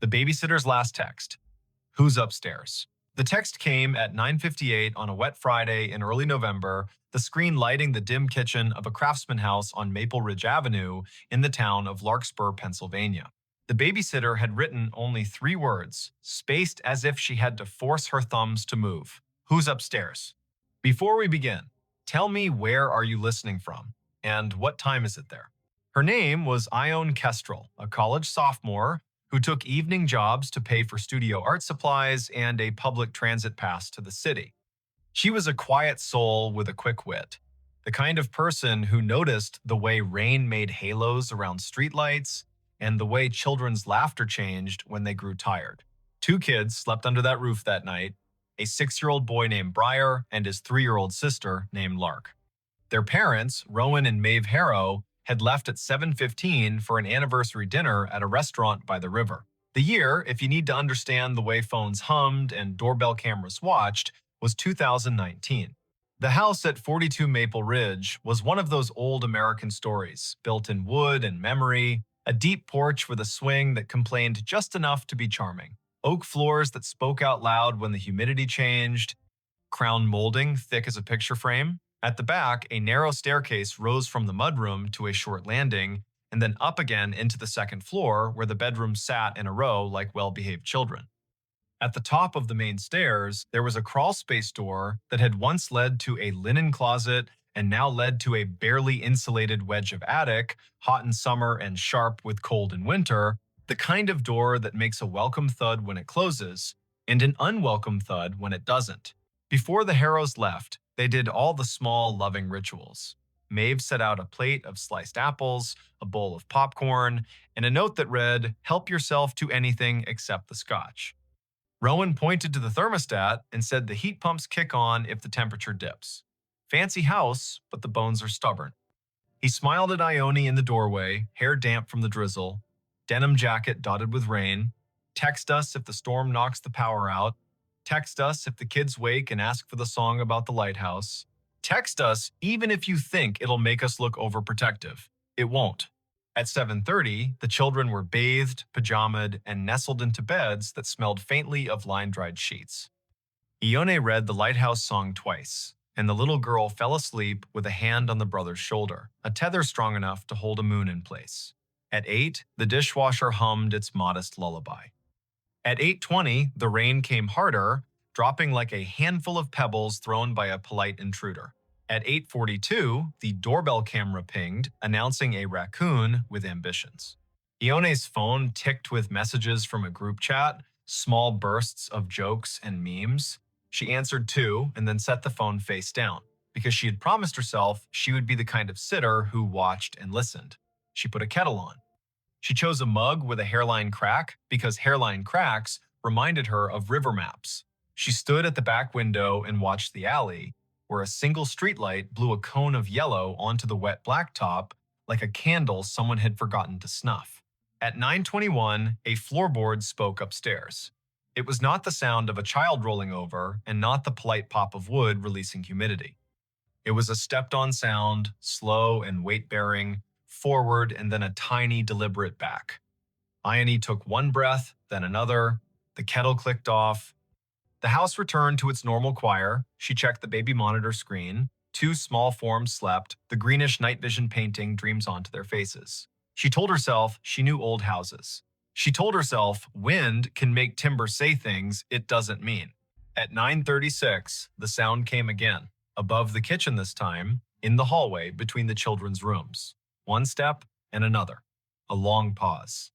The babysitter's last text. Who's upstairs? The text came at 9:58 on a wet Friday in early November, the screen lighting the dim kitchen of a craftsman house on Maple Ridge Avenue in the town of Larkspur, Pennsylvania. The babysitter had written only 3 words, spaced as if she had to force her thumbs to move. Who's upstairs? Before we begin, tell me, where are you listening from? And what time is it there? Her name was Ione Kestrel, a college sophomore who took evening jobs to pay for studio art supplies and a public transit pass to the city. She was a quiet soul with a quick wit, the kind of person who noticed the way rain made halos around streetlights and the way children's laughter changed when they grew tired. 2 kids slept under that roof that night, a 6-year-old boy named Briar and his 3-year-old sister named Lark. Their parents, Rowan and Maeve Harrow, had left at 7:15 for an anniversary dinner at a restaurant by the river. The year, if you need to understand the way phones hummed and doorbell cameras watched, was 2019. The house at 42 Maple Ridge was one of those old American stories, built in wood and memory, a deep porch with a swing that complained just enough to be charming, oak floors that spoke out loud when the humidity changed, crown molding thick as a picture frame. At the back, a narrow staircase rose from the mudroom to a short landing, and then up again into the second floor where the bedrooms sat in a row like well-behaved children. At the top of the main stairs, there was a crawl space door that had once led to a linen closet and now led to a barely insulated wedge of attic, hot in summer and sharp with cold in winter, the kind of door that makes a welcome thud when it closes and an unwelcome thud when it doesn't. Before the Harrows left, they did all the small, loving rituals. Maeve set out a plate of sliced apples, a bowl of popcorn, and a note that read, "Help yourself to anything except the scotch." Rowan pointed to the thermostat and said the heat pumps kick on if the temperature dips. Fancy house, but the bones are stubborn. He smiled at Ione in the doorway, hair damp from the drizzle, denim jacket dotted with rain. Text us if the storm knocks the power out. Text us if the kids wake and ask for the song about the lighthouse. Text us even if you think it'll make us look overprotective. It won't. At 7:30, the children were bathed, pajamaed, and nestled into beds that smelled faintly of line-dried sheets. Ione read the lighthouse song twice, and the little girl fell asleep with a hand on the brother's shoulder, a tether strong enough to hold a moon in place. At 8, the dishwasher hummed its modest lullaby. At 8:20, the rain came harder, dropping like a handful of pebbles thrown by a polite intruder. At 8:42, the doorbell camera pinged, announcing a raccoon with ambitions. Ione's phone ticked with messages from a group chat, small bursts of jokes and memes. She answered 2 and then set the phone face down, because she had promised herself she would be the kind of sitter who watched and listened. She put a kettle on. She chose a mug with a hairline crack because hairline cracks reminded her of river maps. She stood at the back window and watched the alley, where a single streetlight blew a cone of yellow onto the wet blacktop like a candle someone had forgotten to snuff. At 9:21, a floorboard spoke upstairs. It was not the sound of a child rolling over and not the polite pop of wood releasing humidity. It was a stepped-on sound, slow and weight-bearing, forward and then a tiny, deliberate back. Ione took one breath, then another. The kettle clicked off. The house returned to its normal choir. She checked the baby monitor screen. 2 small forms slept. The greenish night vision painting dreams onto their faces. She told herself she knew old houses. She told herself wind can make timber say things it doesn't mean. At 9:36, the sound came again, above the kitchen this time, in the hallway between the children's rooms. One step and another. A long pause.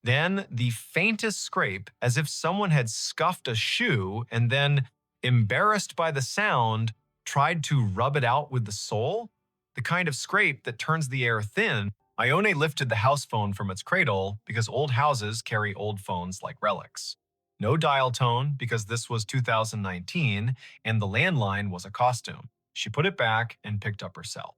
Then the faintest scrape, as if someone had scuffed a shoe and then, embarrassed by the sound, tried to rub it out with the sole. The kind of scrape that turns the air thin. Ione lifted the house phone from its cradle because old houses carry old phones like relics. No dial tone because this was 2019 and the landline was a costume. She put it back and picked up her cell.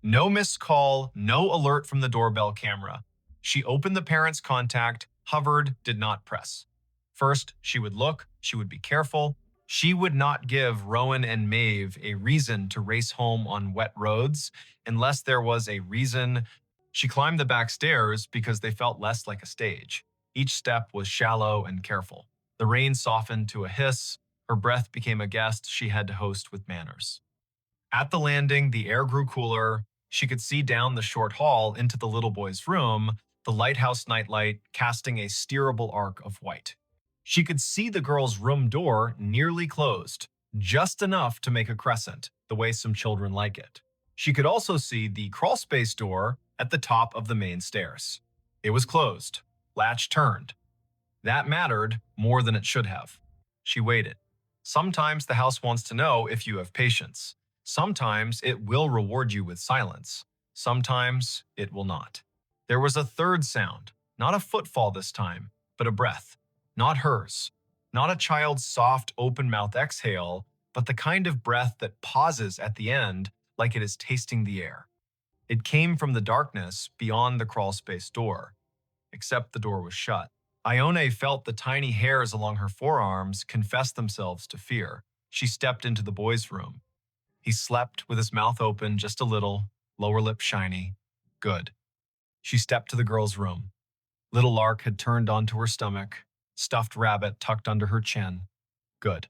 No missed call, no alert from the doorbell camera. She opened the parent's contact, hovered, did not press. First, she would look, she would be careful. She would not give Rowan and Maeve a reason to race home on wet roads unless there was a reason. She climbed the back stairs because they felt less like a stage. Each step was shallow and careful. The rain softened to a hiss. Her breath became a guest she had to host with manners. At the landing, the air grew cooler. She could see down the short hall into the little boy's room, the lighthouse nightlight casting a steerable arc of white. She could see the girl's room door nearly closed, just enough to make a crescent, the way some children like it. She could also see the crawlspace door at the top of the main stairs. It was closed, latch turned. That mattered more than it should have. She waited. Sometimes the house wants to know if you have patience. Sometimes it will reward you with silence. Sometimes it will not. There was a third sound, not a footfall this time, but a breath. Not hers. Not a child's soft, open-mouth exhale, but the kind of breath that pauses at the end like it is tasting the air. It came from the darkness beyond the crawlspace door, except the door was shut. Ione felt the tiny hairs along her forearms confess themselves to fear. She stepped into the boy's room. He slept with his mouth open just a little, lower lip shiny. Good. She stepped to the girl's room. Little Lark had turned onto her stomach, stuffed rabbit tucked under her chin. Good.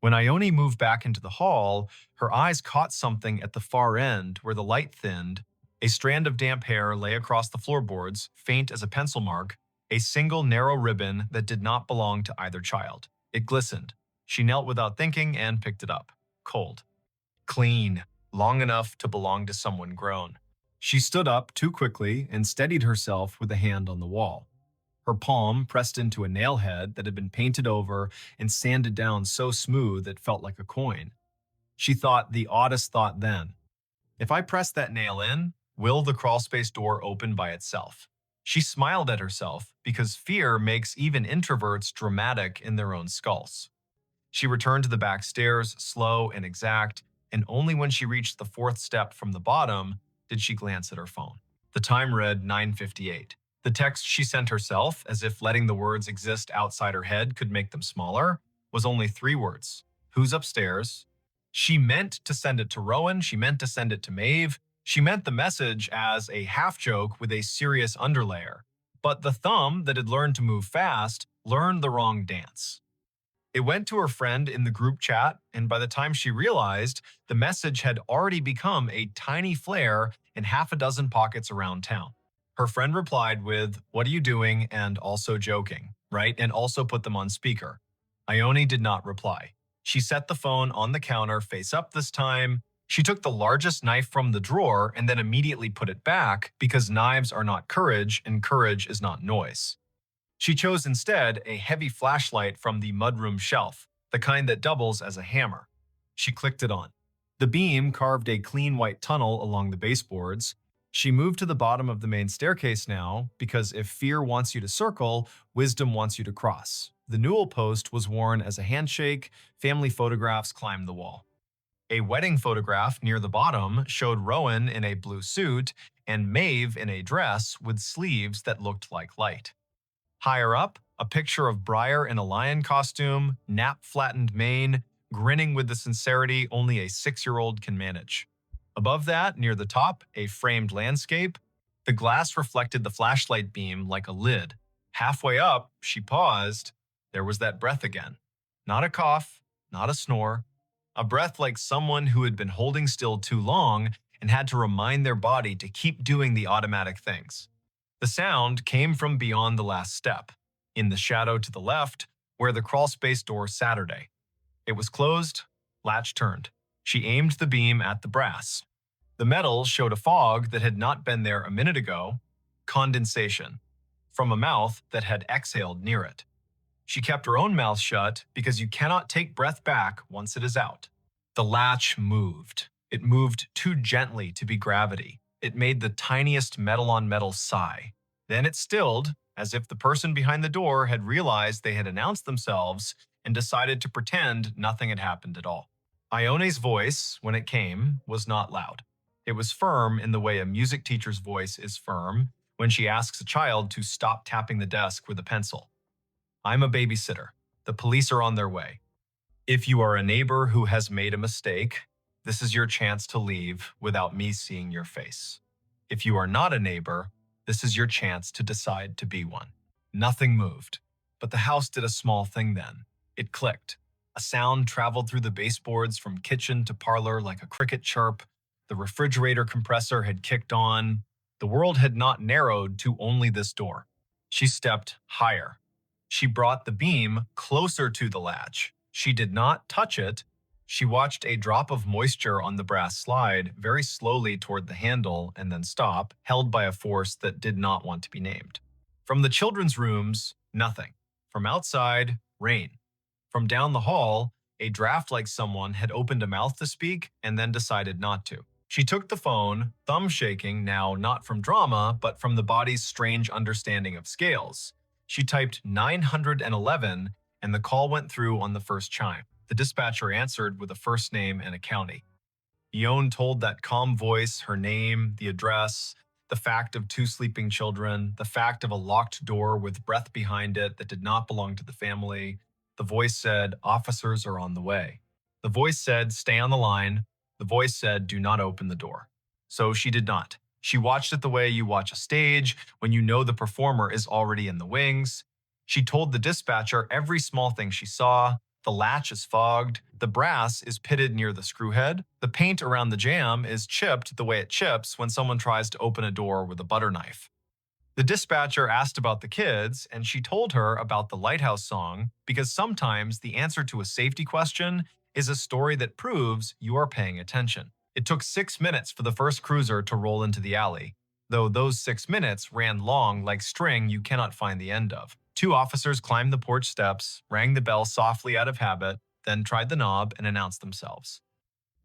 When Ione moved back into the hall, her eyes caught something at the far end where the light thinned. A strand of damp hair lay across the floorboards, faint as a pencil mark, a single narrow ribbon that did not belong to either child. It glistened. She knelt without thinking and picked it up. Cold. Clean. Long enough to belong to someone grown. She stood up too quickly and steadied herself with a hand on the wall. Her palm pressed into a nail head that had been painted over and sanded down so smooth it felt like a coin. She thought the oddest thought then. If I press that nail in, will the crawlspace door open by itself? She smiled at herself because fear makes even introverts dramatic in their own skulls. She returned to the back stairs, slow and exact, and only when she reached the fourth step from the bottom did she glance at her phone. The time read 9:58. The text she sent herself, as if letting the words exist outside her head could make them smaller, was only 3 words. Who's upstairs? She meant to send it to Rowan. She meant to send it to Maeve. She meant the message as a half-joke with a serious underlayer. But the thumb that had learned to move fast learned the wrong dance. It went to her friend in the group chat, and by the time she realized, the message had already become a tiny flare in half a dozen pockets around town. Her friend replied with, "What are you doing?" and also joking, right? And also put them on speaker. Ione did not reply. She set the phone on the counter face up this time. She took the largest knife from the drawer and then immediately put it back because knives are not courage and courage is not noise. She chose instead a heavy flashlight from the mudroom shelf, the kind that doubles as a hammer. She clicked it on. The beam carved a clean white tunnel along the baseboards. She moved to the bottom of the main staircase now, because if fear wants you to circle, wisdom wants you to cross. The newel post was worn as a handshake. Family photographs climbed the wall. A wedding photograph near the bottom showed Rowan in a blue suit and Maeve in a dress with sleeves that looked like light. Higher up, a picture of Briar in a lion costume, nap-flattened mane, grinning with the sincerity only a 6-year-old can manage. Above that, near the top, a framed landscape. The glass reflected the flashlight beam like a lid. Halfway up, she paused. There was that breath again. Not a cough, not a snore. A breath like someone who had been holding still too long and had to remind their body to keep doing the automatic things. The sound came from beyond the last step, in the shadow to the left, where the crawlspace door Saturday. It was closed, latch turned. She aimed the beam at the brass. The metal showed a fog that had not been there a minute ago, condensation, from a mouth that had exhaled near it. She kept her own mouth shut because you cannot take breath back once it is out. The latch moved. It moved too gently to be gravity. It made the tiniest metal-on-metal sigh. Then it stilled, as if the person behind the door had realized they had announced themselves and decided to pretend nothing had happened at all. Ione's voice, when it came, was not loud. It was firm in the way a music teacher's voice is firm when she asks a child to stop tapping the desk with a pencil. I'm a babysitter. The police are on their way. If you are a neighbor who has made a mistake, this is your chance to leave without me seeing your face. If you are not a neighbor, this is your chance to decide to be one. Nothing moved. But the house did a small thing then. It clicked. A sound traveled through the baseboards from kitchen to parlor like a cricket chirp. The refrigerator compressor had kicked on. The world had not narrowed to only this door. She stepped higher. She brought the beam closer to the latch. She did not touch it. She watched a drop of moisture on the brass slide very slowly toward the handle and then stop, held by a force that did not want to be named. From the children's rooms, nothing. From outside, rain. From down the hall, a draft like someone had opened a mouth to speak and then decided not to. She took the phone, thumb shaking now not from drama, but from the body's strange understanding of scales. She typed 911 and the call went through on the first chime. The dispatcher answered with a first name and a county. Ione told that calm voice her name, the address, the fact of 2 sleeping children, the fact of a locked door with breath behind it that did not belong to the family. The voice said, "Officers are on the way." The voice said, "Stay on the line." The voice said, "Do not open the door." So she did not. She watched it the way you watch a stage when you know the performer is already in the wings. She told the dispatcher every small thing she saw. The latch is fogged. The brass is pitted near the screw head. The paint around the jamb is chipped the way it chips when someone tries to open a door with a butter knife. The dispatcher asked about the kids, and she told her about the lighthouse song because sometimes the answer to a safety question is a story that proves you are paying attention. It took 6 minutes for the first cruiser to roll into the alley, though those 6 minutes ran long like string you cannot find the end of. 2 officers climbed the porch steps, rang the bell softly out of habit, then tried the knob and announced themselves.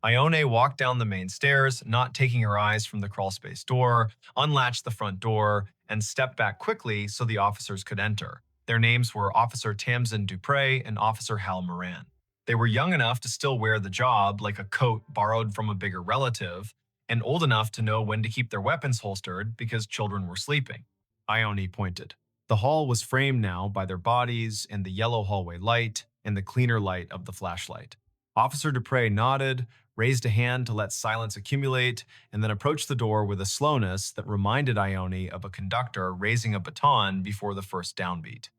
Ione walked down the main stairs, not taking her eyes from the crawlspace door, unlatched the front door, and stepped back quickly so the officers could enter. Their names were Officer Tamsin Dupre and Officer Hal Moran. They were young enough to still wear the job like a coat borrowed from a bigger relative, and old enough to know when to keep their weapons holstered because children were sleeping. Ione pointed. The hall was framed now by their bodies and the yellow hallway light and the cleaner light of the flashlight. Officer Dupre nodded, raised a hand to let silence accumulate, and then approached the door with a slowness that reminded Ione of a conductor raising a baton before the first downbeat.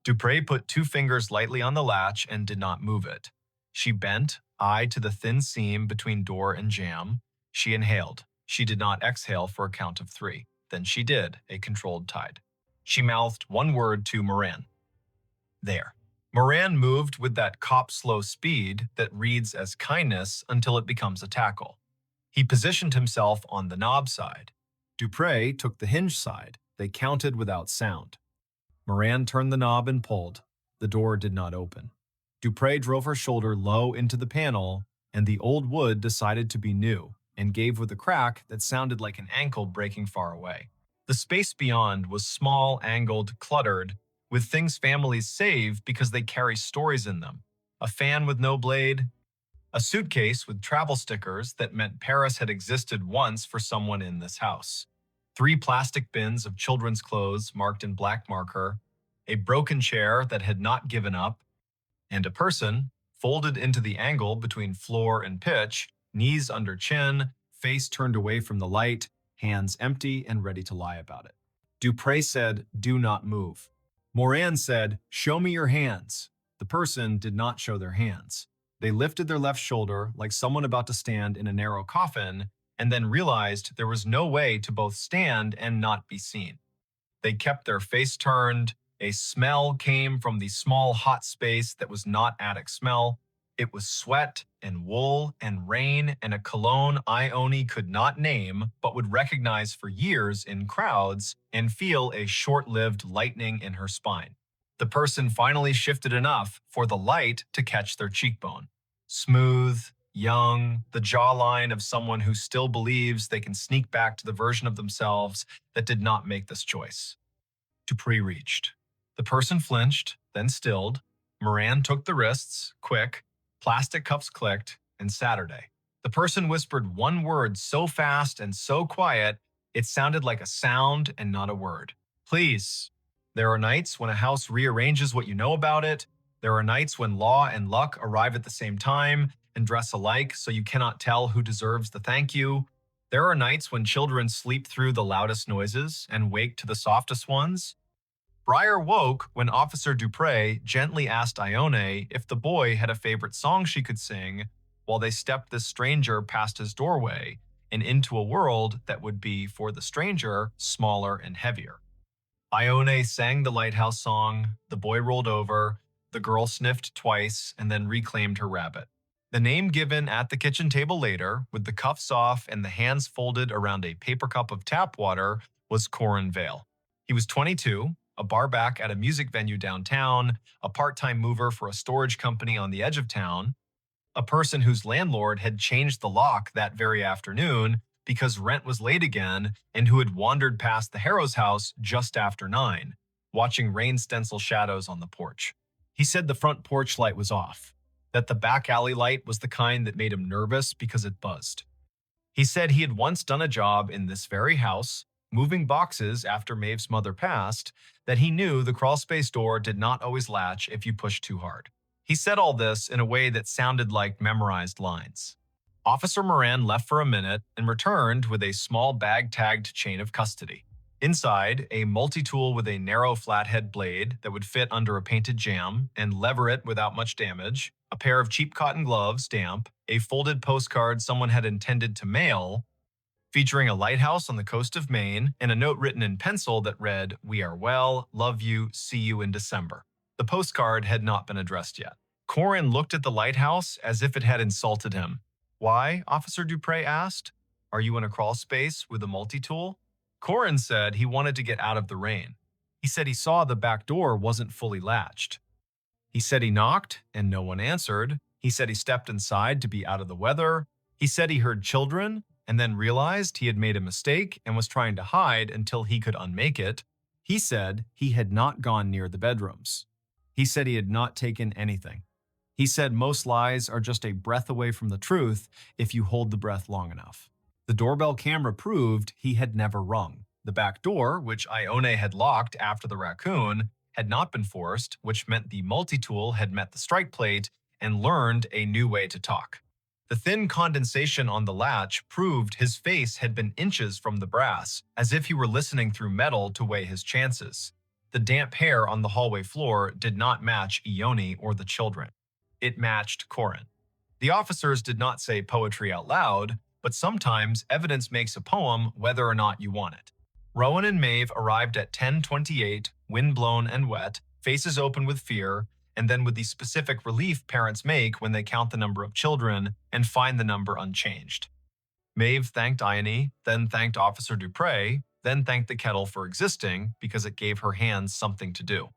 Dupre put 2 fingers lightly on the latch and did not move it. She bent, eye to the thin seam between door and jamb. She inhaled. She did not exhale for a count of 3. Then she did, a controlled tide. She mouthed one word to Moran. There. Moran moved with that cop-slow speed that reads as kindness until it becomes a tackle. He positioned himself on the knob side. Dupre took the hinge side. They counted without sound. Moran turned the knob and pulled. The door did not open. Dupre drove her shoulder low into the panel, and the old wood decided to be new and gave with a crack that sounded like an ankle breaking far away. The space beyond was small, angled, cluttered, with things families save because they carry stories in them. A fan with no blade, a suitcase with travel stickers that meant Paris had existed once for someone in this house. 3 plastic bins of children's clothes marked in black marker, a broken chair that had not given up, and a person, folded into the angle between floor and pitch, knees under chin, face turned away from the light, hands empty and ready to lie about it. Dupre said, "Do not move." Moran said, "Show me your hands." The person did not show their hands. They lifted their left shoulder like someone about to stand in a narrow coffin, and then realized there was no way to both stand and not be seen. They kept their face turned. A smell came from the small hot space that was not attic smell. It was sweat and wool and rain and a cologne Ione could not name but would recognize for years in crowds and feel a short-lived lightening in her spine. The person finally shifted enough for the light to catch their cheekbone. Smooth, young, the jawline of someone who still believes they can sneak back to the version of themselves that did not make this choice. Dupree reached. The person flinched, then stilled. Moran took the wrists, quick. Plastic cuffs clicked, and Saturday. The person whispered one word so fast and so quiet, it sounded like a sound and not a word. Please. There are nights when a house rearranges what you know about it. There are nights when law and luck arrive at the same time and dress alike so you cannot tell who deserves the thank you. There are nights when children sleep through the loudest noises and wake to the softest ones. Breyer woke when Officer Dupre gently asked Ione if the boy had a favorite song she could sing while they stepped this stranger past his doorway and into a world that would be, for the stranger, smaller and heavier. Ione sang the lighthouse song, the boy rolled over, the girl sniffed twice, and then reclaimed her rabbit. The name given at the kitchen table later, with the cuffs off and the hands folded around a paper cup of tap water, was Corin Vale. He was 22, a barback at a music venue downtown, a part-time mover for a storage company on the edge of town, a person whose landlord had changed the lock that very afternoon because rent was late again, and who had wandered past the Harrow's house just after 9, watching rain stencil shadows on the porch. He said the front porch light was off, that the back alley light was the kind that made him nervous because it buzzed. He said he had once done a job in this very house, moving boxes after Maeve's mother passed, that he knew the crawlspace door did not always latch if you pushed too hard. He said all this in a way that sounded like memorized lines. Officer Moran left for a minute and returned with a small bag-tagged chain of custody. Inside, a multi-tool with a narrow flathead blade that would fit under a painted jam and lever it without much damage, a pair of cheap cotton gloves, damp, a folded postcard someone had intended to mail, featuring a lighthouse on the coast of Maine, and a note written in pencil that read, "We are well, love you, see you in December." The postcard had not been addressed yet. Corin looked at the lighthouse as if it had insulted him. "Why?" Officer Dupre asked. "Are you in a crawl space with a multi-tool?" Corin said he wanted to get out of the rain. He said he saw the back door wasn't fully latched. He said he knocked and no one answered. He said he stepped inside to be out of the weather. He said he heard children and then realized he had made a mistake and was trying to hide until he could unmake it. He said he had not gone near the bedrooms. He said he had not taken anything. He said most lies are just a breath away from the truth if you hold the breath long enough. The doorbell camera proved he had never rung. The back door, which Ione had locked after the raccoon, had not been forced, which meant the multi-tool had met the strike plate and learned a new way to talk. The thin condensation on the latch proved his face had been inches from the brass, as if he were listening through metal to weigh his chances. The damp hair on the hallway floor did not match Ione or the children. It matched Corin. The officers did not say poetry out loud, but sometimes evidence makes a poem whether or not you want it. Rowan and Maeve arrived at 10:28, windblown and wet, faces open with fear, and then with the specific relief parents make when they count the number of children and find the number unchanged. Maeve thanked Ione, then thanked Officer Dupre, then thanked the kettle for existing because it gave her hands something to do.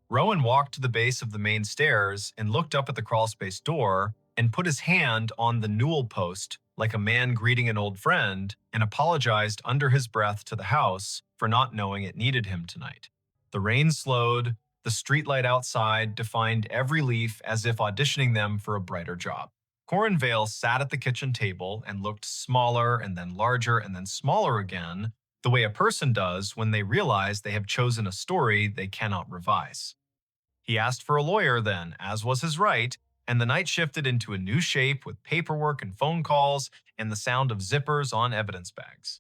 Rowan walked to the base of the main stairs and looked up at the crawlspace door and put his hand on the newel post like a man greeting an old friend and apologized under his breath to the house for not knowing it needed him tonight. The rain slowed, the streetlight outside defined every leaf as if auditioning them for a brighter job. Corin Vale sat at the kitchen table and looked smaller and then larger and then smaller again, the way a person does when they realize they have chosen a story they cannot revise. He asked for a lawyer then, as was his right, and the night shifted into a new shape with paperwork and phone calls and the sound of zippers on evidence bags.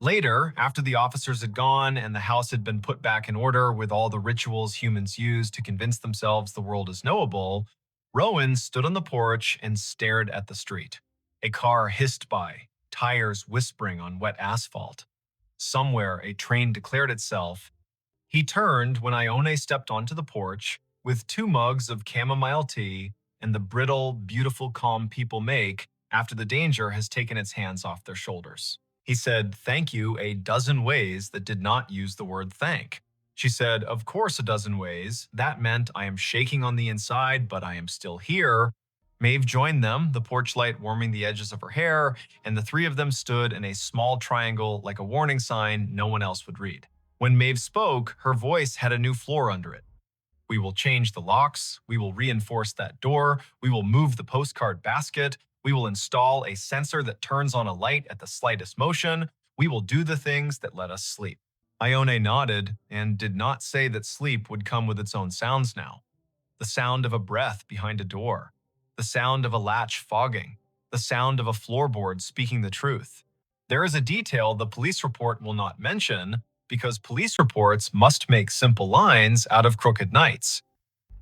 Later, after the officers had gone and the house had been put back in order with all the rituals humans use to convince themselves the world is knowable, Rowan stood on the porch and stared at the street. A car hissed by, tires whispering on wet asphalt. Somewhere a train declared itself. He turned when Ione stepped onto the porch with 2 mugs of chamomile tea and the brittle, beautiful calm people make after the danger has taken its hands off their shoulders. He said thank you a dozen ways that did not use the word thank. She said, of course a dozen ways. That meant I am shaking on the inside, but I am still here. Maeve joined them, the porch light warming the edges of her hair, and the 3 of them stood in a small triangle like a warning sign no one else would read. When Maeve spoke, her voice had a new floor under it. We will change the locks. We will reinforce that door. We will move the postcard basket. We will install a sensor that turns on a light at the slightest motion. We will do the things that let us sleep. Ione nodded and did not say that sleep would come with its own sounds now. The sound of a breath behind a door. The sound of a latch fogging. The sound of a floorboard speaking the truth. There is a detail the police report will not mention, because police reports must make simple lines out of crooked knights.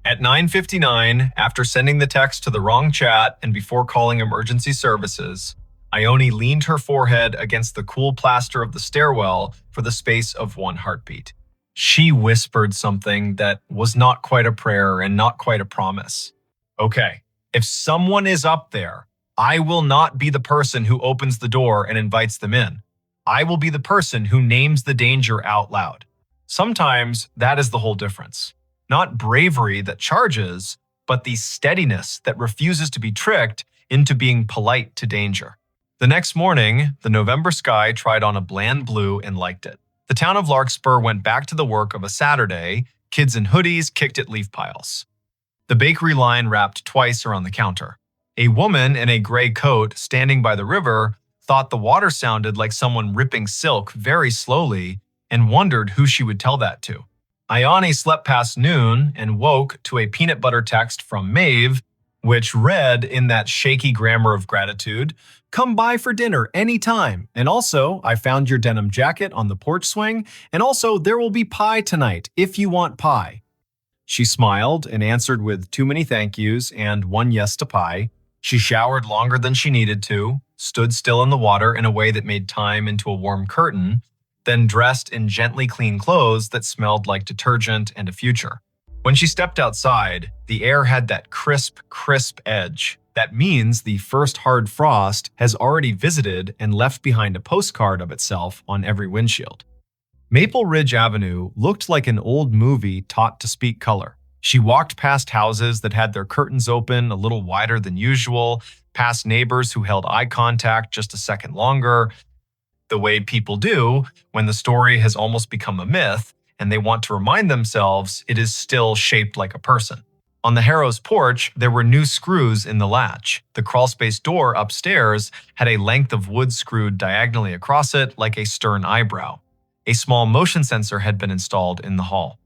At 9:59, after sending the text to the wrong chat and before calling emergency services, Ione leaned her forehead against the cool plaster of the stairwell for the space of one heartbeat. She whispered something that was not quite a prayer and not quite a promise. Okay, if someone is up there, I will not be the person who opens the door and invites them in. I will be the person who names the danger out loud. Sometimes that is the whole difference. Not bravery that charges, but the steadiness that refuses to be tricked into being polite to danger. The next morning, the November sky tried on a bland blue and liked it. The town of Larkspur went back to the work of a Saturday. Kids in hoodies kicked at leaf piles. The bakery line wrapped twice around the counter. A woman in a gray coat standing by the river thought the water sounded like someone ripping silk very slowly and wondered who she would tell that to. Ione slept past noon and woke to a peanut butter text from Maeve, which read in that shaky grammar of gratitude, "Come by for dinner anytime. And also, I found your denim jacket on the porch swing. And also, there will be pie tonight if you want pie." She smiled and answered with too many thank yous and one yes to pie. She showered longer than she needed to, stood still in the water in a way that made time into a warm curtain, then dressed in gently clean clothes that smelled like detergent and a future. When she stepped outside, the air had that crisp, crisp edge. That means the first hard frost has already visited and left behind a postcard of itself on every windshield. Maple Ridge Avenue looked like an old movie taught to speak color. She walked past houses that had their curtains open a little wider than usual, past neighbors who held eye contact just a second longer, the way people do when the story has almost become a myth and they want to remind themselves it is still shaped like a person. On the Harrow's porch, there were new screws in the latch. The crawlspace door upstairs had a length of wood screwed diagonally across it like a stern eyebrow. A small motion sensor had been installed in the hall.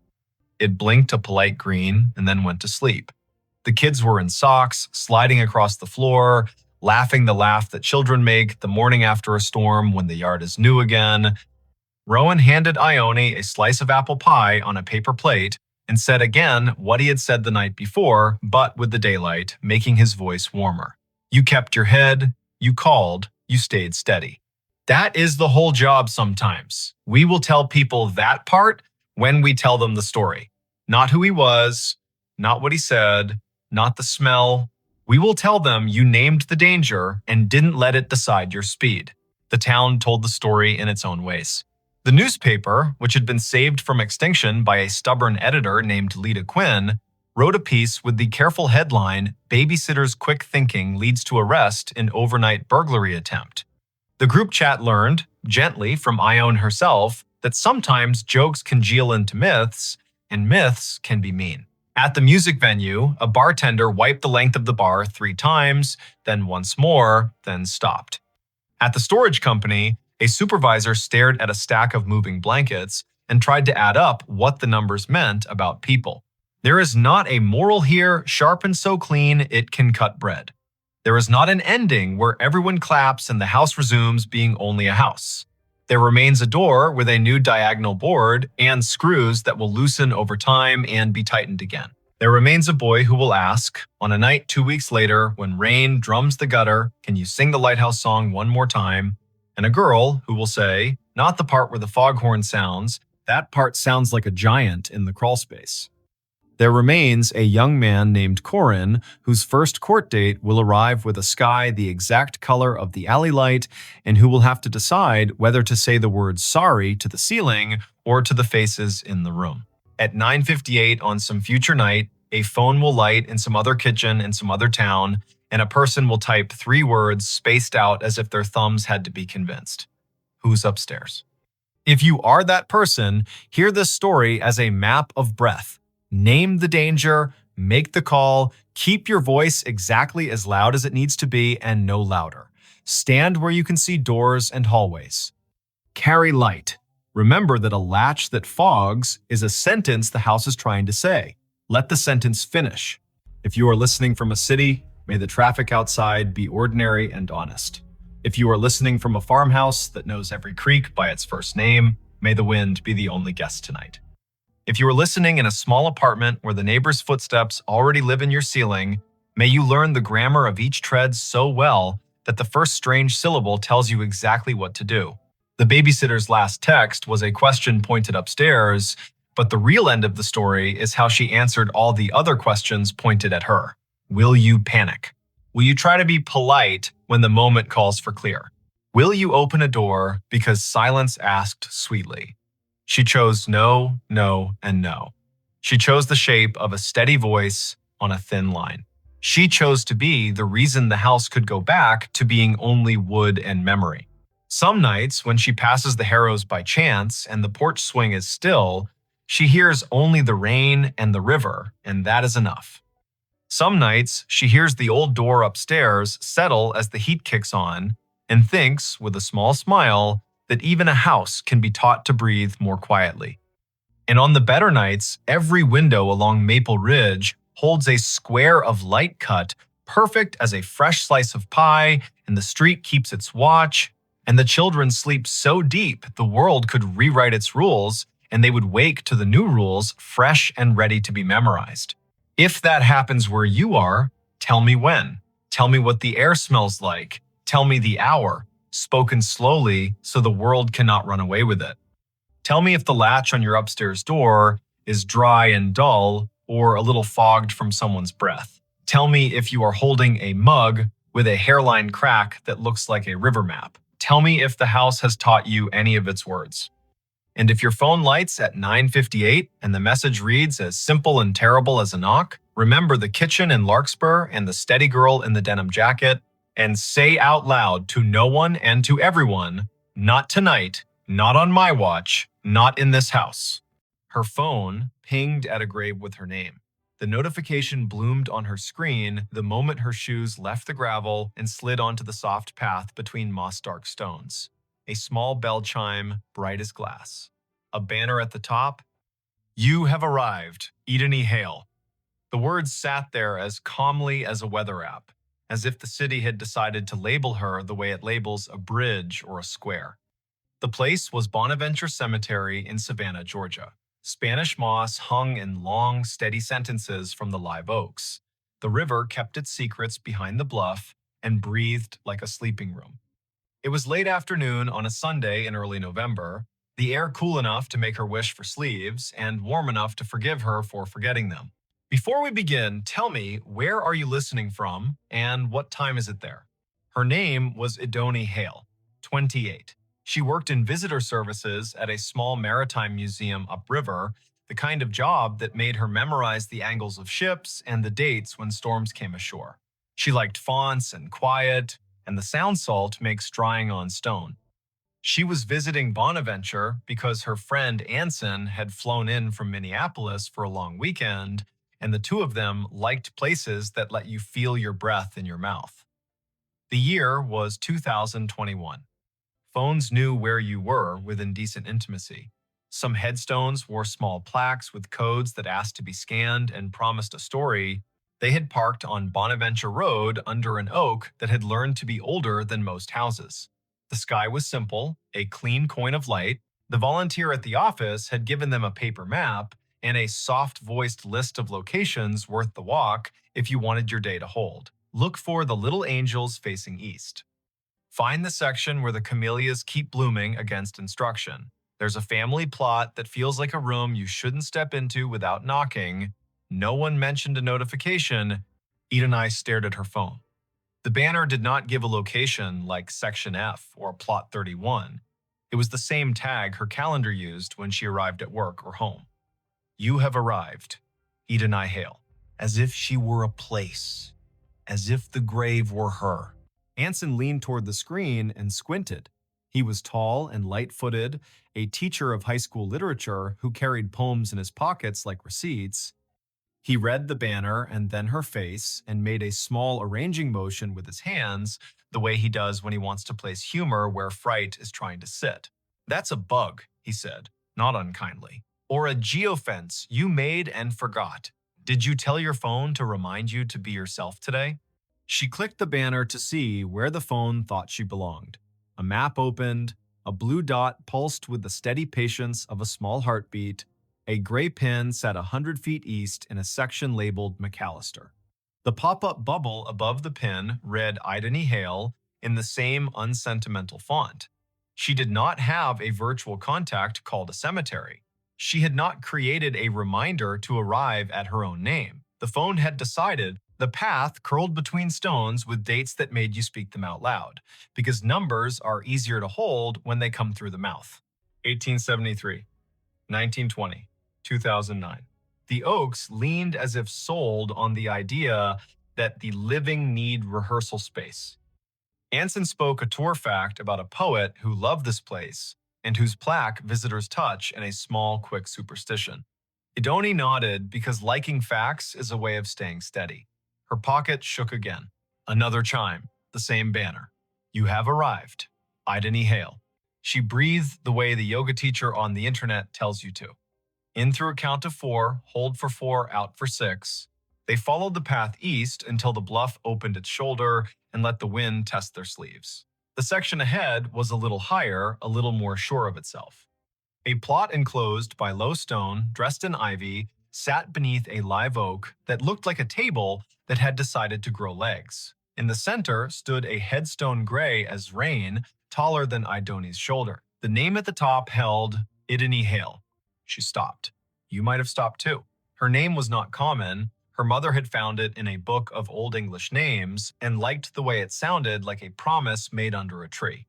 It blinked a polite green and then went to sleep. The kids were in socks, sliding across the floor, laughing the laugh that children make the morning after a storm when the yard is new again. Rowan handed Ione a slice of apple pie on a paper plate and said again what he had said the night before, but with the daylight, making his voice warmer. You kept your head, you called, you stayed steady. That is the whole job sometimes. We will tell people that part when we tell them the story. Not who he was, not what he said, not the smell. We will tell them you named the danger and didn't let it decide your speed. The town told the story in its own ways. The newspaper, which had been saved from extinction by a stubborn editor named Lita Quinn, wrote a piece with the careful headline, "Babysitter's Quick Thinking Leads to Arrest in Overnight Burglary Attempt." The group chat learned, gently from Ione herself, that sometimes jokes congeal into myths, and myths can be mean. At the music venue, a bartender wiped the length of the bar 3 times, then once more, then stopped. At the storage company, a supervisor stared at a stack of moving blankets and tried to add up what the numbers meant about people. There is not a moral here, sharp and so clean it can cut bread. There is not an ending where everyone claps and the house resumes being only a house. There remains a door with a new diagonal board and screws that will loosen over time and be tightened again. There remains a boy who will ask, on a night 2 weeks later when rain drums the gutter, "Can you sing the lighthouse song one more time?" And a girl who will say, not the part where the foghorn sounds, that part sounds like a giant in the crawlspace. There remains a young man named Corin, whose first court date will arrive with a sky the exact color of the alley light, and who will have to decide whether to say the word sorry to the ceiling or to the faces in the room. At 9:58 on some future night, a phone will light in some other kitchen in some other town, and a person will type 3 words spaced out as if their thumbs had to be convinced. Who's upstairs? If you are that person, hear this story as a map of breath. Name the danger, make the call, keep your voice exactly as loud as it needs to be and no louder. Stand where you can see doors and hallways. Carry light. Remember that a latch that fogs is a sentence the house is trying to say. Let the sentence finish. If you are listening from a city, may the traffic outside be ordinary and honest. If you are listening from a farmhouse that knows every creek by its first name, May the wind be the only guest tonight. If you are listening in a small apartment where the neighbor's footsteps already live in your ceiling, may you learn the grammar of each tread so well that the first strange syllable tells you exactly what to do. The babysitter's last text was a question pointed upstairs, but the real end of the story is how she answered all the other questions pointed at her. Will you panic? Will you try to be polite when the moment calls for clear? Will you open a door because silence asked sweetly? She chose no, no, and no. She chose the shape of a steady voice on a thin line. She chose to be the reason the house could go back to being only wood and memory. Some nights, when she passes the Harrows by chance and the porch swing is still, she hears only the rain and the river, and that is enough. Some nights, she hears the old door upstairs settle as the heat kicks on and thinks, with a small smile, that even a house can be taught to breathe more quietly. And on the better nights, every window along Maple Ridge holds a square of light cut, perfect as a fresh slice of pie, and the street keeps its watch, and the children sleep so deep the world could rewrite its rules, and they would wake to the new rules fresh and ready to be memorized. If that happens where you are, tell me when. Tell me what the air smells like. Tell me the hour, spoken slowly so the world cannot run away with it. Tell me if the latch on your upstairs door is dry and dull or a little fogged from someone's breath. Tell me if you are holding a mug with a hairline crack that looks like a river map. Tell me if the house has taught you any of its words. And if your phone lights at 9:58 and the message reads as simple and terrible as a knock, remember the kitchen in Larkspur and the steady girl in the denim jacket, and say out loud to no one and to everyone, not tonight, not on my watch, not in this house. Her phone pinged at a grave with her name. The notification bloomed on her screen the moment her shoes left the gravel and slid onto the soft path between moss-dark stones. A small bell chime, bright as glass. A banner at the top. You have arrived, Eden E. Hale. The words sat there as calmly as a weather app, as if the city had decided to label her the way it labels a bridge or a square. The place was Bonaventure Cemetery in Savannah, Georgia. Spanish moss hung in long, steady sentences from the live oaks. The river kept its secrets behind the bluff and breathed like a sleeping room. It was late afternoon on a Sunday in early November, the air cool enough to make her wish for sleeves and warm enough to forgive her for forgetting them. Before we begin, tell me, where are you listening from and what time is it there? Her name was Idoni Hale, 28. She worked in visitor services at a small maritime museum upriver, the kind of job that made her memorize the angles of ships and the dates when storms came ashore. She liked fonts and quiet, and the sound salt makes drying on stone. She was visiting Bonaventure because her friend Anson had flown in from Minneapolis for a long weekend, and the two of them liked places that let you feel your breath in your mouth. The year was 2021. Phones knew where you were within decent intimacy. Some headstones wore small plaques with codes that asked to be scanned and promised a story. They had parked on Bonaventure Road under an oak that had learned to be older than most houses. The sky was simple, a clean coin of light. The volunteer at the office had given them a paper map and a soft-voiced list of locations worth the walk if you wanted your day to hold. Look for the little angels facing east. Find the section where the camellias keep blooming against instruction. There's a family plot that feels like a room you shouldn't step into without knocking. No one mentioned a notification. Eden and I stared at her phone. The banner did not give a location like Section F or Plot 31. It was the same tag her calendar used when she arrived at work or home. You have arrived, Eden I. Hale. As if she were a place. As if the grave were her. Anson leaned toward the screen and squinted. He was tall and light-footed, a teacher of high school literature who carried poems in his pockets like receipts. He read the banner and then her face and made a small arranging motion with his hands, the way he does when he wants to place humor where fright is trying to sit. That's a bug, he said, not unkindly. Or a geofence you made and forgot. Did you tell your phone to remind you to be yourself today? She clicked the banner to see where the phone thought she belonged. A map opened, A blue dot pulsed with the steady patience of a small heartbeat. A gray pin sat 100 feet east in a section labeled McAllister. The pop-up bubble above the pin read Idany Hale in the same unsentimental font. She did not have a virtual contact called a cemetery. She had not created a reminder to arrive at her own name. The phone had decided the path curled between stones with dates that made you speak them out loud, because numbers are easier to hold when they come through the mouth. 1873, 1920, 2009. The Oaks leaned as if sold on the idea that the living need rehearsal space. Anson spoke a tour fact about a poet who loved this place and whose plaque visitors touch in a small, quick superstition. Idoni nodded because liking facts is a way of staying steady. Her pocket shook again. Another chime, the same banner. You have arrived. Idany Hale. She breathed the way the yoga teacher on the internet tells you to. In through a count of 4, hold for 4, out for 6. They followed the path east until the bluff opened its shoulder and let the wind test their sleeves. The section ahead was a little higher, a little more sure of itself. A plot enclosed by low stone, dressed in ivy, sat beneath a live oak that looked like a table that had decided to grow legs. In the center stood a headstone gray as rain, taller than Idoni's shoulder. The name at the top held Idany Hale. She stopped. You might have stopped too. Her name was not common. Her mother had found it in a book of Old English names and liked the way it sounded like a promise made under a tree.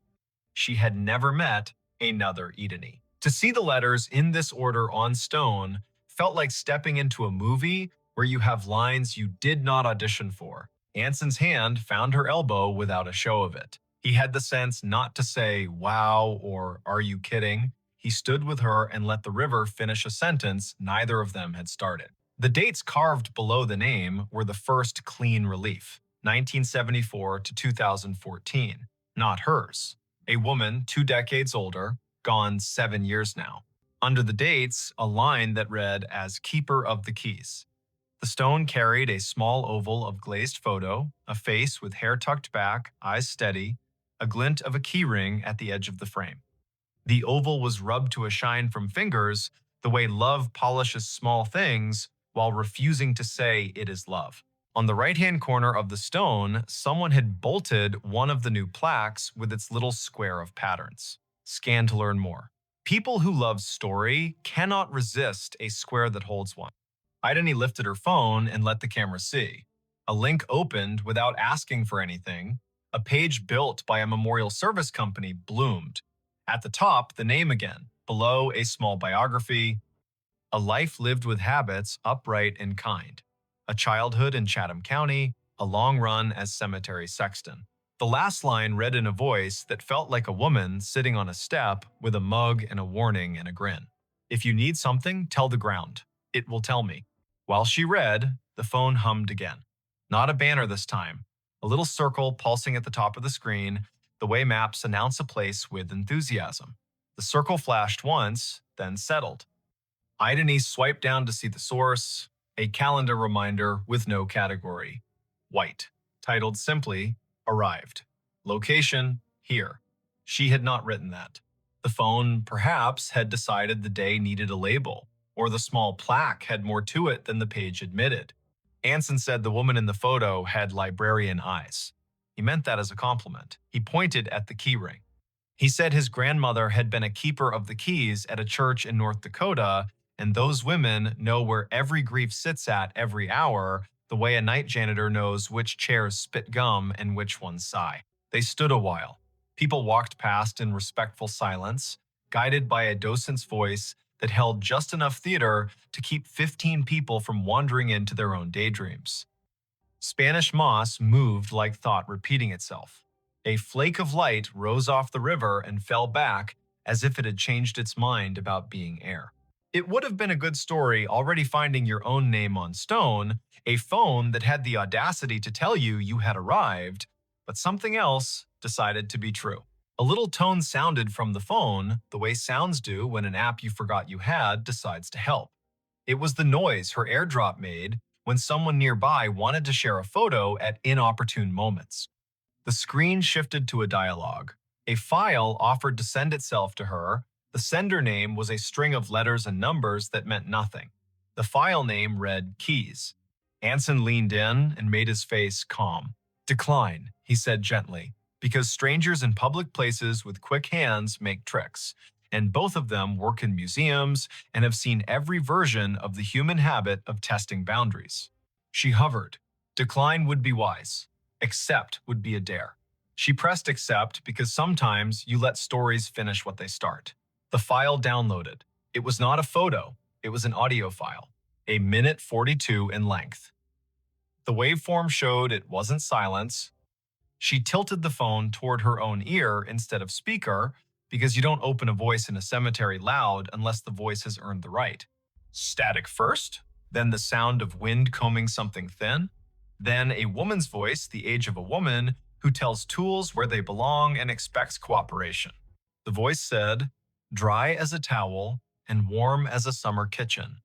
She had never met another Idany. To see the letters in this order on stone felt like stepping into a movie where you have lines you did not audition for. Anson's hand found her elbow without a show of it. He had the sense not to say, wow, or are you kidding? He stood with her and let the river finish a sentence neither of them had started. The dates carved below the name were the first clean relief, 1974 to 2014, not hers. A woman 2 decades older, gone 7 years now. Under the dates, a line that read as Keeper of the Keys. The stone carried a small oval of glazed photo, a face with hair tucked back, eyes steady, a glint of a key ring at the edge of the frame. The oval was rubbed to a shine from fingers, the way love polishes small things while refusing to say it is love. On the right-hand corner of the stone, someone had bolted one of the new plaques with its little square of patterns. Scan to learn more. People who love story cannot resist a square that holds one. Idany lifted her phone and let the camera see. A link opened without asking for anything. A page built by a memorial service company bloomed. At the top, the name again. Below, a small biography. A life lived with habits, upright and kind. A childhood in Chatham County, a long run as cemetery sexton. The last line read in a voice that felt like a woman sitting on a step with a mug and a warning and a grin. If you need something, tell the ground. It will tell me. While she read, the phone hummed again. Not a banner this time. A little circle pulsing at the top of the screen, the way maps announce a place with enthusiasm. The circle flashed once, then settled. Idany swiped down to see the source, a calendar reminder with no category. White, titled simply, Arrived. Location, here. She had not written that. The phone, perhaps, had decided the day needed a label, or the small plaque had more to it than the page admitted. Anson said the woman in the photo had librarian eyes. He meant that as a compliment. He pointed at the key ring. He said his grandmother had been a keeper of the keys at a church in North Dakota, and those women know where every grief sits at every hour, the way a night janitor knows which chairs spit gum and which ones sigh. They stood a while. People walked past in respectful silence, guided by a docent's voice that held just enough theater to keep 15 people from wandering into their own daydreams. Spanish moss moved like thought repeating itself. A flake of light rose off the river and fell back as if it had changed its mind about being air. It would have been a good story already finding your own name on stone, a phone that had the audacity to tell you you had arrived, but something else decided to be true. A little tone sounded from the phone, the way sounds do when an app you forgot you had decides to help. It was the noise her AirDrop made when someone nearby wanted to share a photo at inopportune moments. The screen shifted to a dialogue. A file offered to send itself to her. The sender name was a string of letters and numbers that meant nothing. The file name read Keys. Anson leaned in and made his face calm. Decline, he said gently, because strangers in public places with quick hands make tricks, and both of them work in museums and have seen every version of the human habit of testing boundaries. She hovered. Decline would be wise. Accept would be a dare. She pressed accept because sometimes you let stories finish what they start. The file downloaded. It was not a photo, it was an audio file, a minute 42 in length. The waveform showed it wasn't silence. She tilted the phone toward her own ear instead of speaker because you don't open a voice in a cemetery loud unless the voice has earned the right. Static first, then the sound of wind combing something thin, then a woman's voice, the age of a woman, who tells tools where they belong and expects cooperation. The voice said, "Dry as a towel and warm as a summer kitchen.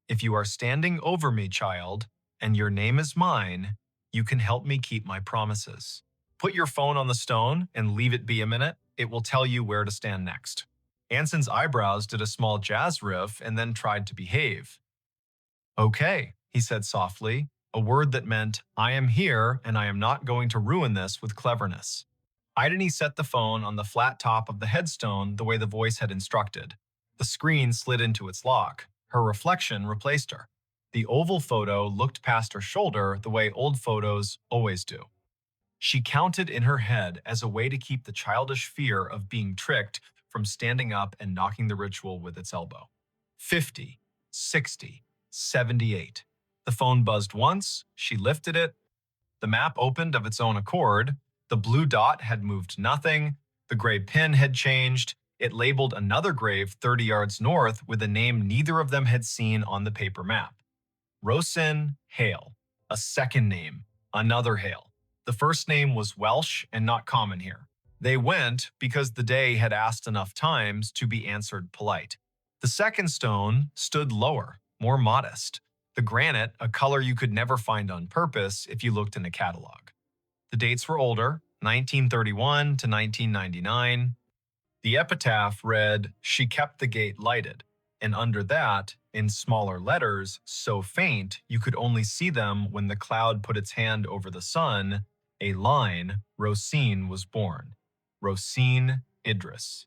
If you are standing over me, child, and your name is mine, you can help me keep my promises. Put your phone on the stone and leave it be a minute. It will tell you where to stand next." Anson's eyebrows did a small jazz riff and then tried to behave. "Okay," he said softly, a word that meant, "I am here and I am not going to ruin this with cleverness." Ideni set the phone on the flat top of the headstone the way the voice had instructed. The screen slid into its lock. Her reflection replaced her. The oval photo looked past her shoulder the way old photos always do. She counted in her head as a way to keep the childish fear of being tricked from standing up and knocking the ritual with its elbow. 50, 60, 78. The phone buzzed once, she lifted it. The map opened of its own accord. The blue dot had moved nothing. The gray pin had changed. It labeled another grave 30 yards north with a name neither of them had seen on the paper map. Rosin Hale. A second name. Another Hale. The first name was Welsh and not common here. They went because the day had asked enough times to be answered polite. The second stone stood lower, more modest. The granite, a color you could never find on purpose if you looked in a catalog. The dates were older, 1931 to 1999. The epitaph read, "She kept the gate lighted," and under that, in smaller letters, so faint you could only see them when the cloud put its hand over the sun, a line, Rosine was born. Rosine Idris.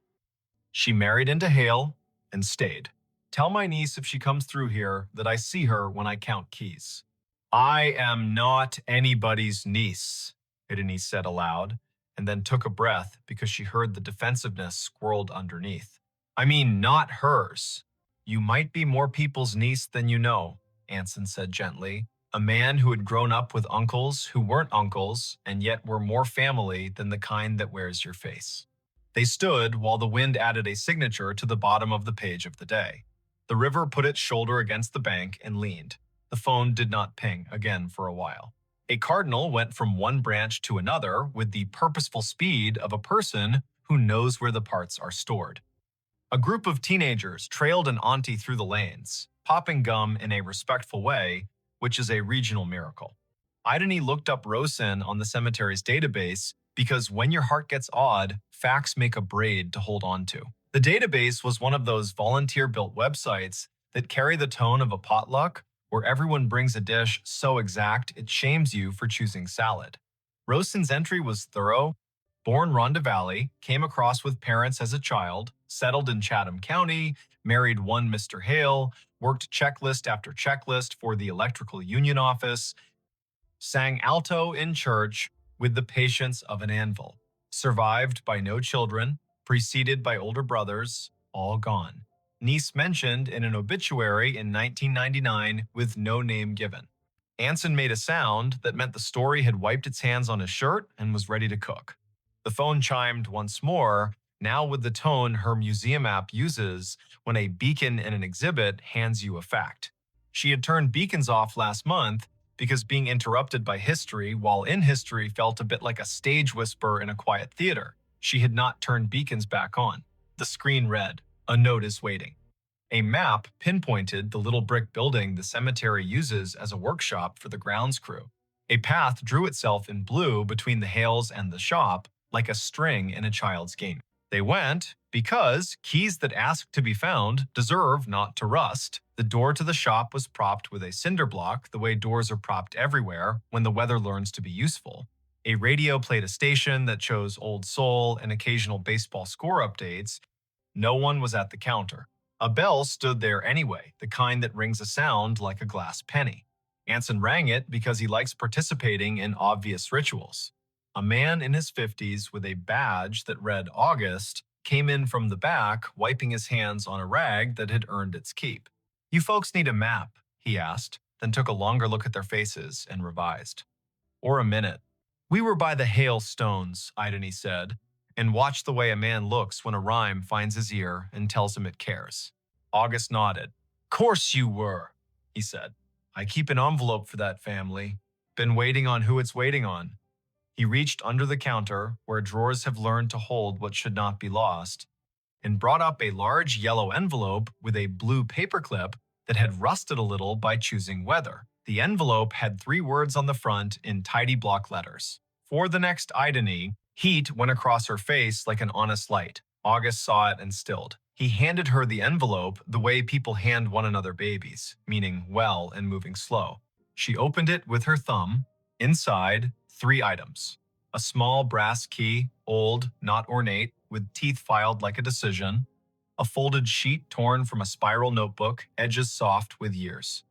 She married into Hale and stayed. Tell my niece if she comes through here that I see her when I count keys. I am not anybody's niece, Ideni said aloud, and then took a breath because she heard the defensiveness squirreled underneath. I mean, not hers. You might be more people's niece than you know, Anson said gently, a man who had grown up with uncles who weren't uncles and yet were more family than the kind that wears your face. They stood while the wind added a signature to the bottom of the page of the day. The river put its shoulder against the bank and leaned. The phone did not ping again for a while. A cardinal went from one branch to another with the purposeful speed of a person who knows where the parts are stored. A group of teenagers trailed an auntie through the lanes, popping gum in a respectful way, which is a regional miracle. Ideni looked up Rosin on the cemetery's database because when your heart gets odd, facts make a braid to hold on to. The database was one of those volunteer-built websites that carry the tone of a potluck where everyone brings a dish so exact it shames you for choosing salad. Rosin's entry was thorough. Born Rhonda Valley, came across with parents as a child, settled in Chatham County, married one Mr. Hale, worked checklist after checklist for the electrical union office, sang alto in church with the patience of an anvil, survived by no children, preceded by older brothers, all gone. Niece mentioned in an obituary in 1999 with no name given. Anson made a sound that meant the story had wiped its hands on his shirt and was ready to cook. The phone chimed once more, now with the tone her museum app uses when a beacon in an exhibit hands you a fact. She had turned beacons off last month because being interrupted by history while in history felt a bit like a stage whisper in a quiet theater. She had not turned beacons back on. The screen read, "A note is waiting." A map pinpointed the little brick building the cemetery uses as a workshop for the grounds crew. A path drew itself in blue between the Hales and the shop, like a string in a child's game. They went because keys that ask to be found deserve not to rust. The door to the shop was propped with a cinder block, the way doors are propped everywhere when the weather learns to be useful. A radio played a station that chose old soul and occasional baseball score updates. No one was at the counter. A bell stood there anyway, the kind that rings a sound like a glass penny. Anson rang it because he likes participating in obvious rituals. A man in his 50s with a badge that read August came in from the back, wiping his hands on a rag that had earned its keep. "You folks need a map?" he asked, then took a longer look at their faces and revised. "Or a minute." "We were by the hailstones," Idony said, and watched the way a man looks when a rhyme finds his ear and tells him it cares. August nodded. "Course you were," he said. "I keep an envelope for that family. Been waiting on who it's waiting on." He reached under the counter, where drawers have learned to hold what should not be lost, and brought up a large yellow envelope with a blue paperclip that had rusted a little by choosing weather. The envelope had 3 words on the front in tidy block letters. For the next Idony, heat went across her face like an honest light. August saw it and stilled. He handed her the envelope the way people hand one another babies, meaning well and moving slow. She opened it with her thumb. Inside, 3 items. A small brass key, old, not ornate, with teeth filed like a decision. A folded sheet torn from a spiral notebook, edges soft with years.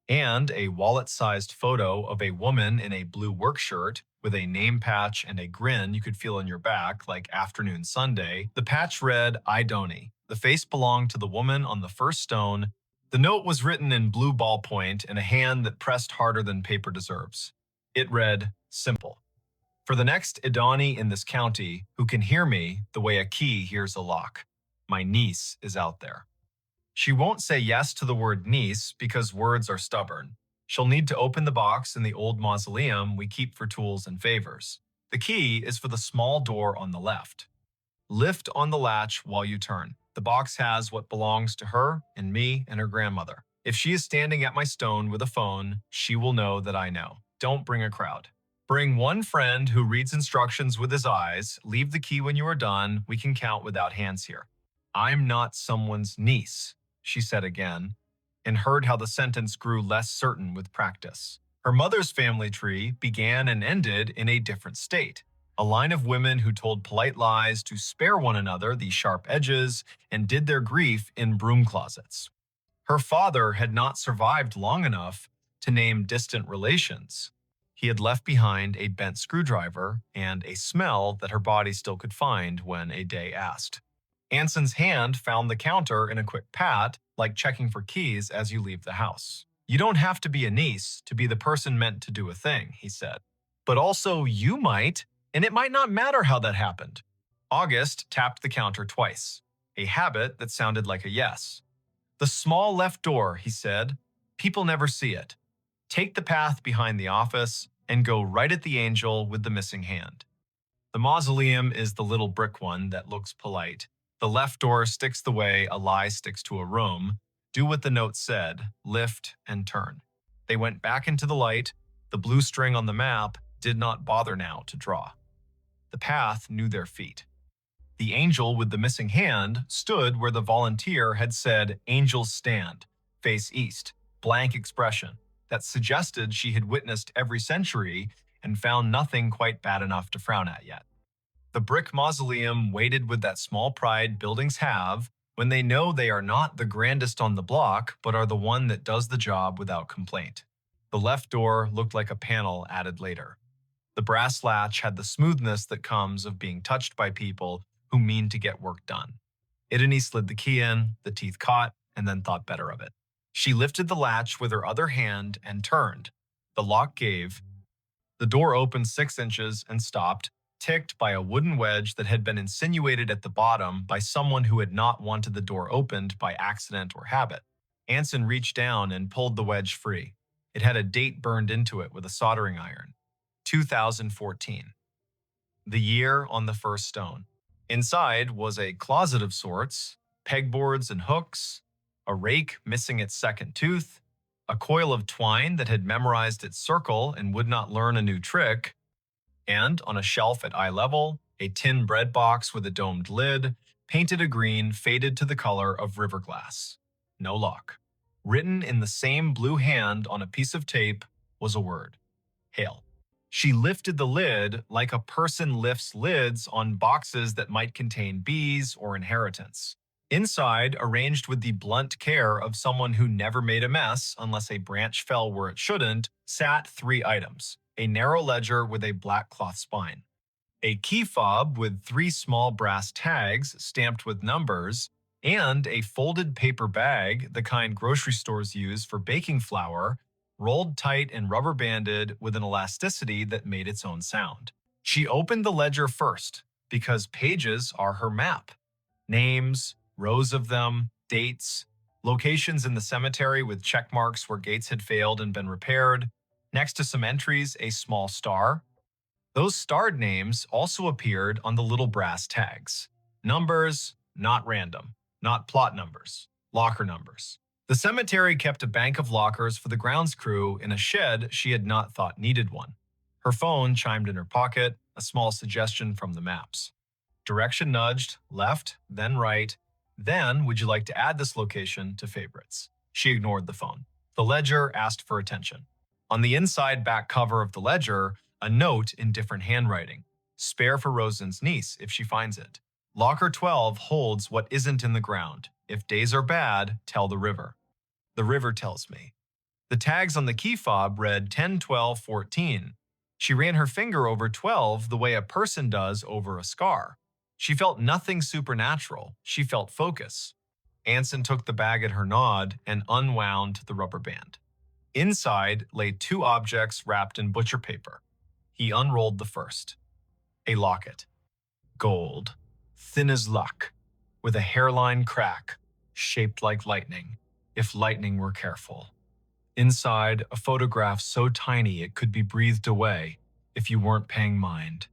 And a wallet-sized photo of a woman in a blue work shirt with a name patch and a grin you could feel on your back like afternoon Sunday. The patch read, "Idony." The face belonged to the woman on the first stone. The note was written in blue ballpoint in a hand that pressed harder than paper deserves. It read, simple. "For the next Idony in this county who can hear me the way a key hears a lock, my niece is out there. She won't say yes to the word niece because words are stubborn. She'll need to open the box in the old mausoleum we keep for tools and favors. The key is for the small door on the left. Lift on the latch while you turn. The box has what belongs to her and me and her grandmother. If she is standing at my stone with a phone, she will know that I know. Don't bring a crowd. Bring one friend who reads instructions with his eyes. Leave the key when you are done. We can count without hands here. I'm not someone's niece," she said again, and heard how the sentence grew less certain with practice. Her mother's family tree began and ended in a different state. A line of women who told polite lies to spare one another the sharp edges and did their grief in broom closets. Her father had not survived long enough to name distant relations. He had left behind a bent screwdriver and a smell that her body still could find when a day asked. Anson's hand found the counter in a quick pat, like checking for keys as you leave the house. "You don't have to be a niece to be the person meant to do a thing," he said. "But also you might, and it might not matter how that happened." August tapped the counter twice, a habit that sounded like a yes. "The small left door," he said. "People never see it. Take the path behind the office and go right at the angel with the missing hand. The mausoleum is the little brick one that looks polite. The left door sticks the way a lie sticks to a room. Do what the note said, lift and turn." They went back into the light. The blue string on the map did not bother now to draw. The path knew their feet. The angel with the missing hand stood where the volunteer had said, "Angels stand, face east," blank expression that suggested she had witnessed every century and found nothing quite bad enough to frown at yet. The brick mausoleum waited with that small pride buildings have when they know they are not the grandest on the block, but are the one that does the job without complaint. The left door looked like a panel added later. The brass latch had the smoothness that comes of being touched by people who mean to get work done. Idony slid the key in, the teeth caught, and then thought better of it. She lifted the latch with her other hand and turned. The lock gave. The door opened 6 inches and stopped, ticked by a wooden wedge that had been insinuated at the bottom by someone who had not wanted the door opened by accident or habit. Anson reached down and pulled the wedge free. It had a date burned into it with a soldering iron. 2014. The year on the first stone. Inside was a closet of sorts, pegboards and hooks, a rake missing its second tooth, a coil of twine that had memorized its circle and would not learn a new trick, and on a shelf at eye level, A tin bread box with a domed lid, painted a green, faded to the color of river glass. No lock. Written in the same blue hand on a piece of tape was a word: hail. She lifted the lid like a person lifts lids on boxes that might contain bees or inheritance. Inside, arranged with the blunt care of someone who never made a mess unless a branch fell where it shouldn't, sat 3 items: a narrow ledger with a black cloth spine, a key fob with 3 small brass tags stamped with numbers, and a folded paper bag, the kind grocery stores use for baking flour, rolled tight and rubber banded with an elasticity that made its own sound. She opened the ledger first because pages are her map. Names, rows of them, dates, locations in the cemetery with check marks where gates had failed and been repaired. Next to some entries, a small star. Those starred names also appeared on the little brass tags. Numbers, not random, not plot numbers, locker numbers. The cemetery kept a bank of lockers for the grounds crew in a shed she had not thought needed one. Her phone chimed in her pocket, a small suggestion from the maps. Direction nudged, left, then right. Then, would you like to add this location to favorites? She ignored the phone. The ledger asked for attention. On the inside back cover of the ledger, a note in different handwriting. Spare for Rosen's niece if she finds it. Locker 12 holds what isn't in the ground. If days are bad, tell the river. The river tells me. The tags on the key fob read 10, 12, 14. She ran her finger over 12 the way a person does over a scar. She felt nothing supernatural. She felt focus. Anson took the bag at her nod and unwound the rubber band. Inside lay 2 objects wrapped in butcher paper. He unrolled the first. A locket. Gold. Thin as luck. With a hairline crack. Shaped like lightning. If lightning were careful. Inside, a photograph so tiny it could be breathed away if you weren't paying mind.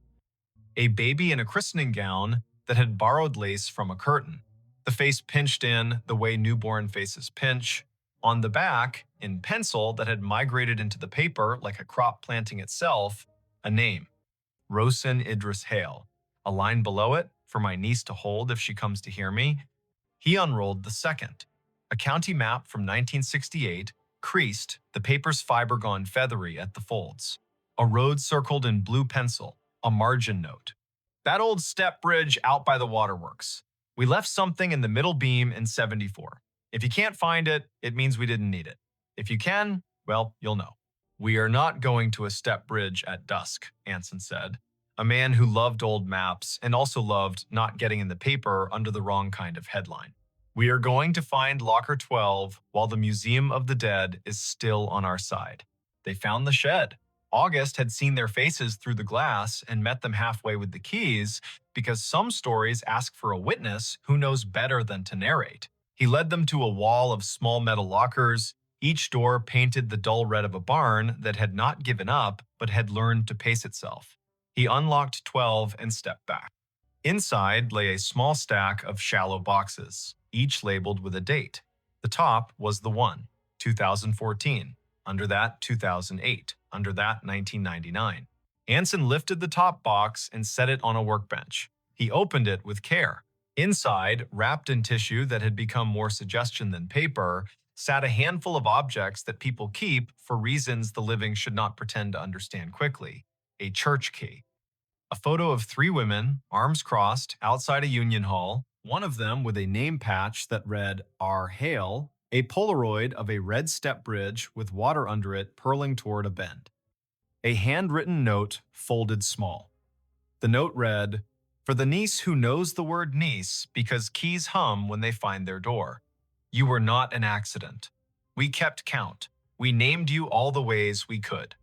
A baby in a christening gown that had borrowed lace from a curtain. The face pinched in the way newborn faces pinch. On the back, in pencil that had migrated into the paper like a crop planting itself, a name. Rosen Idris Hale. A line below it, for my niece to hold if she comes to hear me. He unrolled the second. A county map from 1968, creased, the paper's fiber gone feathery at the folds. A road circled in blue pencil, a margin note. That old step bridge out by the waterworks. We left something in the middle beam in 74. If you can't find it, it means we didn't need it. If you can, well, you'll know. We are not going to a step bridge at dusk, Anson said, a man who loved old maps and also loved not getting in the paper under the wrong kind of headline. We are going to find Locker 12 while the Museum of the Dead is still on our side. They found the shed. August had seen their faces through the glass and met them halfway with the keys because some stories ask for a witness who knows better than to narrate. He led them to a wall of small metal lockers, each door painted the dull red of a barn that had not given up but had learned to pace itself. He unlocked 12 and stepped back. Inside lay a small stack of shallow boxes, each labeled with a date. The top was the 1, 2014. Under that, 2008. Under that, 1999. Anson lifted the top box and set it on a workbench. He opened it with care. Inside, wrapped in tissue that had become more suggestion than paper, sat a handful of objects that people keep for reasons the living should not pretend to understand quickly. A church key. A photo of 3 women, arms crossed, outside a union hall, one of them with a name patch that read R. Hale, a Polaroid of a red step bridge with water under it purling toward a bend. A handwritten note folded small. The note read, "For the niece who knows the word niece because keys hum when they find their door. You were not an accident. We kept count. We named you all the ways we could.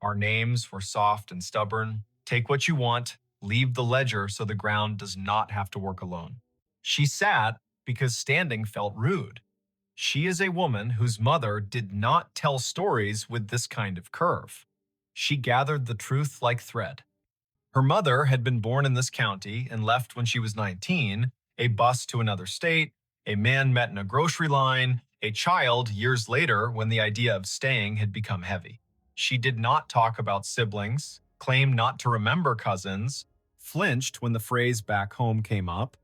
Our names were soft and stubborn. Take what you want, leave the ledger so the ground does not have to work alone." She sat because standing felt rude. She is a woman whose mother did not tell stories with this kind of curve. She gathered the truth like thread. Her mother had been born in this county and left when she was 19, a bus to another state, a man met in a grocery line, a child years later when the idea of staying had become heavy. She did not talk about siblings, claimed not to remember cousins, flinched when the phrase back home came up.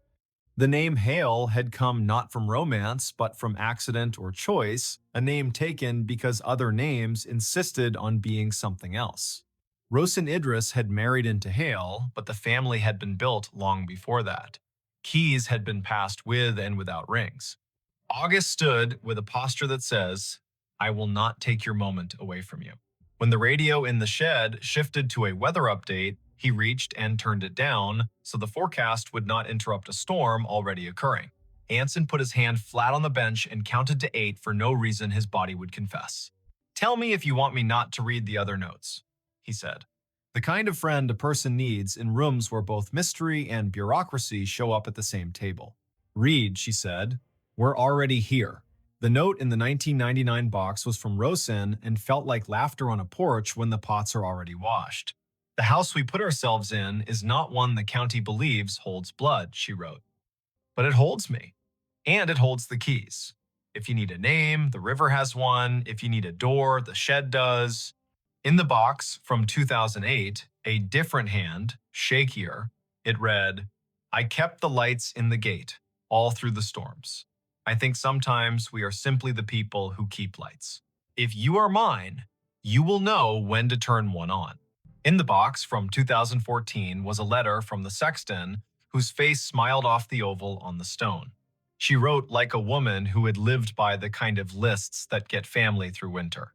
The name Hale had come not from romance, but from accident or choice, a name taken because other names insisted on being something else. Rosen Idris had married into Hale, but the family had been built long before that. Keys had been passed with and without rings. August stood with a posture that says, I will not take your moment away from you. When the radio in the shed shifted to a weather update, he reached and turned it down so the forecast would not interrupt a storm already occurring. Anson put his hand flat on the bench and counted to 8 for no reason his body would confess. Tell me if you want me not to read the other notes, he said. The kind of friend a person needs in rooms where both mystery and bureaucracy show up at the same table. Read, she said. We're already here. The note in the 1999 box was from Rosen and felt like laughter on a porch when the pots are already washed. The house we put ourselves in is not one the county believes holds blood, she wrote. But it holds me. And it holds the keys. If you need a name, the river has one. If you need a door, the shed does. In the box from 2008, a different hand, shakier, it read, I kept the lights in the gate, all through the storms. I think sometimes we are simply the people who keep lights. If you are mine, you will know when to turn one on. In the box from 2014 was a letter from the sexton whose face smiled off the oval on the stone. She wrote like a woman who had lived by the kind of lists that get family through winter.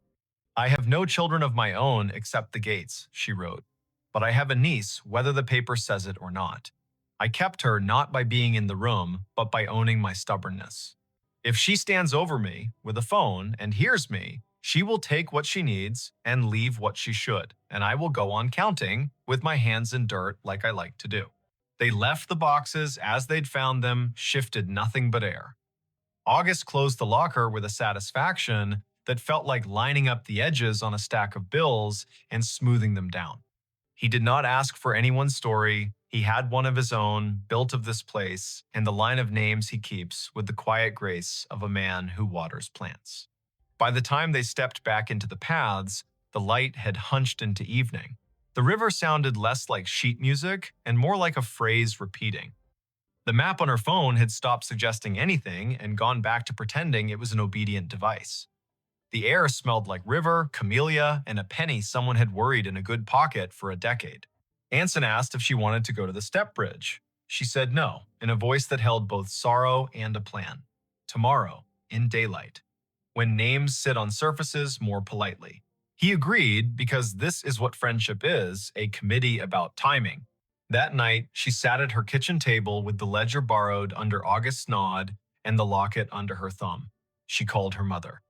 I have no children of my own except the Gates, she wrote, but I have a niece whether the paper says it or not. I kept her not by being in the room, but by owning my stubbornness. If she stands over me with a phone and hears me, she will take what she needs and leave what she should, and I will go on counting with my hands in dirt like I like to do. They left the boxes as they'd found them, shifted nothing but air. August closed the locker with a satisfaction that felt like lining up the edges on a stack of bills and smoothing them down. He did not ask for anyone's story. He had one of his own, built of this place, and the line of names he keeps with the quiet grace of a man who waters plants. By the time they stepped back into the paths, the light had hunched into evening. The river sounded less like sheet music and more like a phrase repeating. The map on her phone had stopped suggesting anything and gone back to pretending it was an obedient device. The air smelled like river, camellia, and a penny someone had worried in a good pocket for a decade. Anson asked if she wanted to go to the step bridge. She said no, in a voice that held both sorrow and a plan. Tomorrow, in daylight. When names sit on surfaces more politely. He agreed because this is what friendship is, a committee about timing. That night, she sat at her kitchen table with the ledger borrowed under August's nod and the locket under her thumb. She called her mother.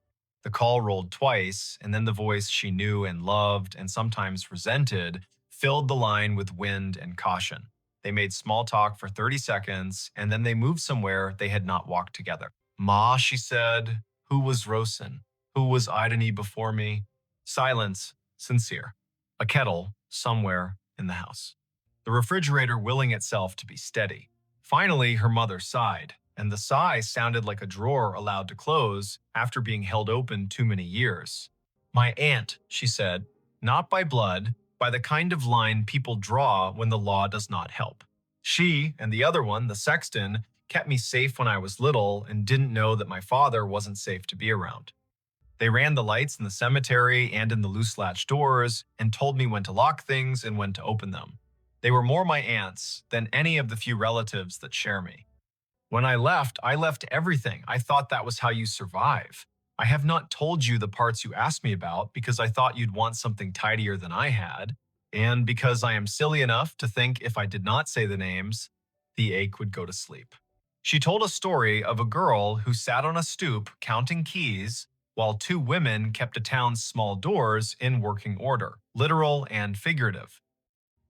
The call rolled twice, and then the voice she knew and loved and sometimes resented filled the line with wind and caution. They made small talk for 30 seconds, and then they moved somewhere they had not walked together. Ma, she said, who was Rosen? Who was Idony before me? Silence, sincere. A kettle somewhere in the house. The refrigerator willing itself to be steady. Finally, her mother sighed, and the sigh sounded like a drawer allowed to close after being held open too many years. My aunt, she said, not by blood, by the kind of line people draw when the law does not help. She and the other one, the sexton, kept me safe when I was little and didn't know that my father wasn't safe to be around. They ran the lights in the cemetery and in the loose latch doors and told me when to lock things and when to open them. They were more my aunts than any of the few relatives that share me. When I left everything. I thought that was how you survive. I have not told you the parts you asked me about because I thought you'd want something tidier than I had, and because I am silly enough to think if I did not say the names, the ache would go to sleep. She told a story of a girl who sat on a stoop counting keys while two women kept a town's small doors in working order, literal and figurative.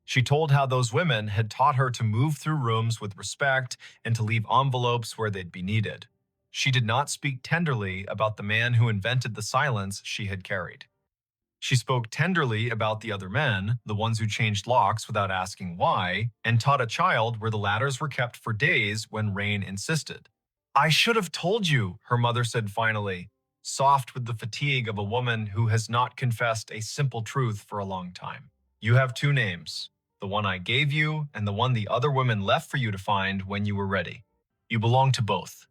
She told how those women had taught her to move through rooms with respect and to leave envelopes where they'd be needed. She did not speak tenderly about the man who invented the silence she had carried. She spoke tenderly about the other men, the ones who changed locks without asking why, and taught a child where the ladders were kept for days when rain insisted. I should have told you, her mother said finally, soft with the fatigue of a woman who has not confessed a simple truth for a long time. You have two names. the one I gave you, and the one the other women left for you to find when you were ready. You belong to both.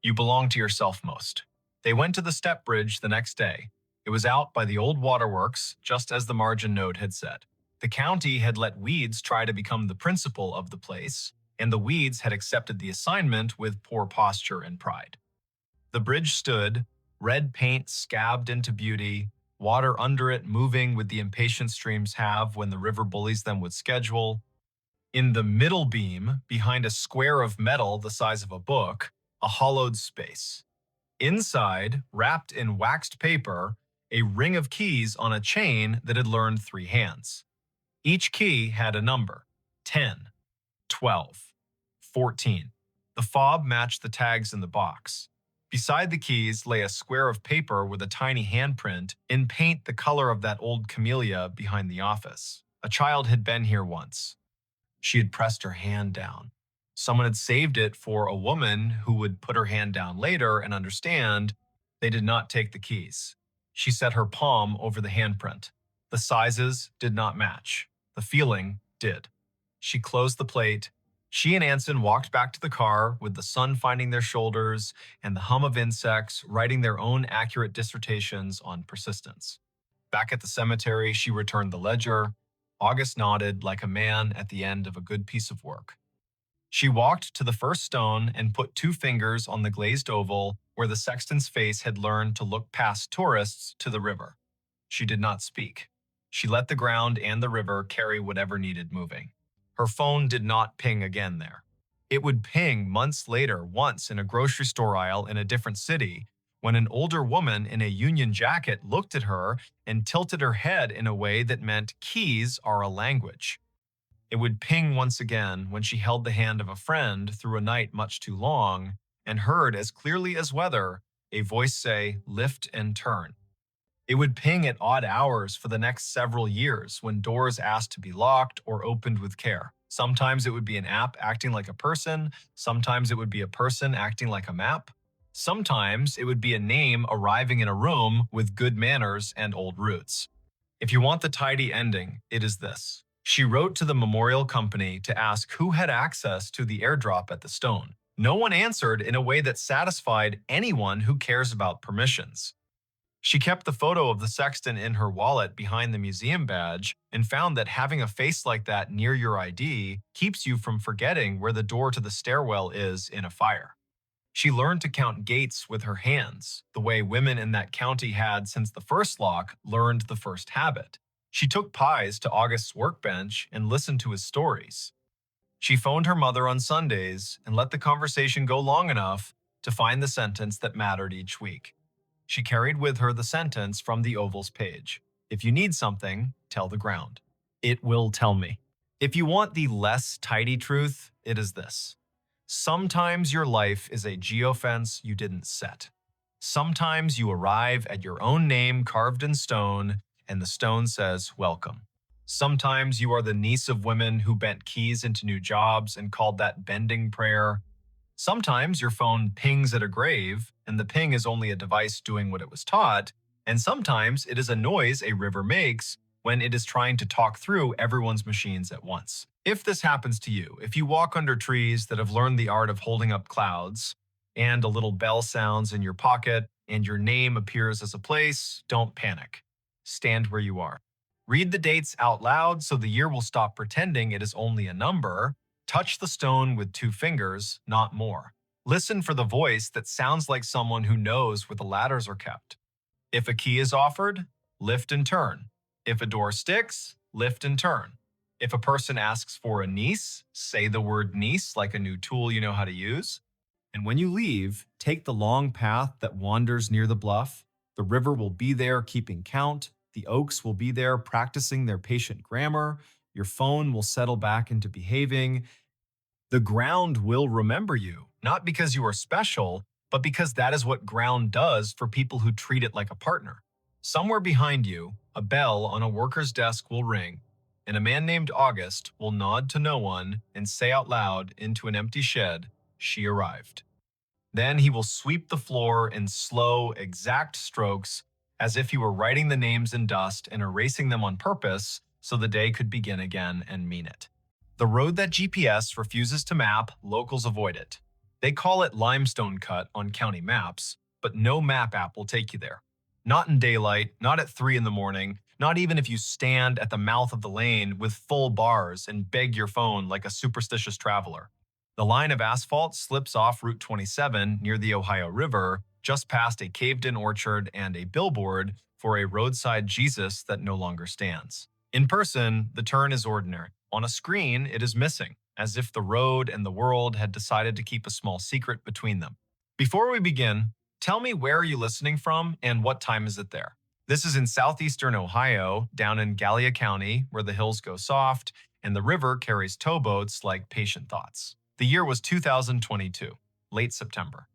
You belong to yourself most. They went to the step bridge the next day. It was out by the old waterworks, just as the margin note had said. The county had let Weeds try to become the principal of the place, and the Weeds had accepted the assignment with poor posture and pride. The bridge stood, red paint scabbed into beauty, water under it moving with the impatient streams have when the river bullies them with schedule. In the middle beam, behind a square of metal the size of a book, a hollowed space. Inside, wrapped in waxed paper, a ring of keys on a chain that had learned 3 hands. Each key had a number: 10, 12, 14. The fob matched the tags in the box. Beside the keys lay a square of paper with a tiny handprint in paint the color of that old camellia behind the office. A child had been here once. She had pressed her hand down. Someone had saved it for a woman who would put her hand down later and understand they did not take the keys. She set her palm over the handprint. The sizes did not match. The feeling did. She closed the plate. She and Anson walked back to the car with the sun finding their shoulders and the hum of insects writing their own accurate dissertations on persistence. Back at the cemetery, she returned the ledger. August nodded like a man at the end of a good piece of work. She walked to the first stone and put 2 fingers on the glazed oval where the sexton's face had learned to look past tourists to the river. She did not speak. She let the ground and the river carry whatever needed moving. Her phone did not ping again there. It would ping months later, once in a grocery store aisle in a different city, when an older woman in a Union jacket looked at her and tilted her head in a way that meant keys are a language. It would ping once again when she held the hand of a friend through a night much too long and heard as clearly as weather a voice say, "Lift and turn." It would ping at odd hours for the next several years when doors asked to be locked or opened with care. Sometimes it would be an app acting like a person. Sometimes it would be a person acting like a map. Sometimes it would be a name arriving in a room with good manners and old roots. If you want the tidy ending, it is this. She wrote to the memorial company to ask who had access to the airdrop at the stone. No one answered in a way that satisfied anyone who cares about permissions. She kept the photo of the sexton in her wallet behind the museum badge and found that having a face like that near your ID keeps you from forgetting where the door to the stairwell is in a fire. She learned to count gates with her hands, the way women in that county had since the first lock learned the first habit. She took pies to August's workbench and listened to his stories. She phoned her mother on Sundays and let the conversation go long enough to find the sentence that mattered each week. She carried with her the sentence from the oval's page. If you need something, tell the ground. It will tell me. If you want the less tidy truth, it is this. Sometimes your life is a geofence you didn't set. Sometimes you arrive at your own name carved in stone, and the stone says, "Welcome." Sometimes you are the niece of women who bent keys into new jobs and called that bending prayer. Sometimes your phone pings at a grave, and the ping is only a device doing what it was taught, and sometimes it is a noise a river makes when it is trying to talk through everyone's machines at once. If this happens to you, if you walk under trees that have learned the art of holding up clouds, and a little bell sounds in your pocket, and your name appears as a place, don't panic. Stand where you are. Read the dates out loud so the year will stop pretending it is only a number. Touch the stone with 2 fingers, not more. Listen for the voice that sounds like someone who knows where the ladders are kept. If a key is offered, lift and turn. If a door sticks, lift and turn. If a person asks for a niece, say the word niece like a new tool you know how to use. And when you leave, take the long path that wanders near the bluff. The river will be there keeping count. The oaks will be there practicing their patient grammar. Your phone will settle back into behaving. The ground will remember you, not because you are special, but because that is what ground does for people who treat it like a partner. Somewhere behind you, a bell on a worker's desk will ring, and a man named August will nod to no one and say out loud into an empty shed, "She arrived." Then he will sweep the floor in slow, exact strokes, as if he were writing the names in dust and erasing them on purpose, so the day could begin again and mean it. The road that GPS refuses to map, locals avoid it. They call it Limestone Cut on county maps, but no map app will take you there. Not in daylight, not at 3 in the morning, not even if you stand at the mouth of the lane with full bars and beg your phone like a superstitious traveler. The line of asphalt slips off Route 27 near the Ohio River, just past a caved-in orchard and a billboard for a roadside Jesus that no longer stands. In person, the turn is ordinary. On a screen, it is missing, as if the road and the world had decided to keep a small secret between them. Before we begin, tell me where are you listening from and what time is it there? This is in southeastern Ohio, down in Gallia County, where the hills go soft and the river carries towboats like patient thoughts. The year was 2022, late September.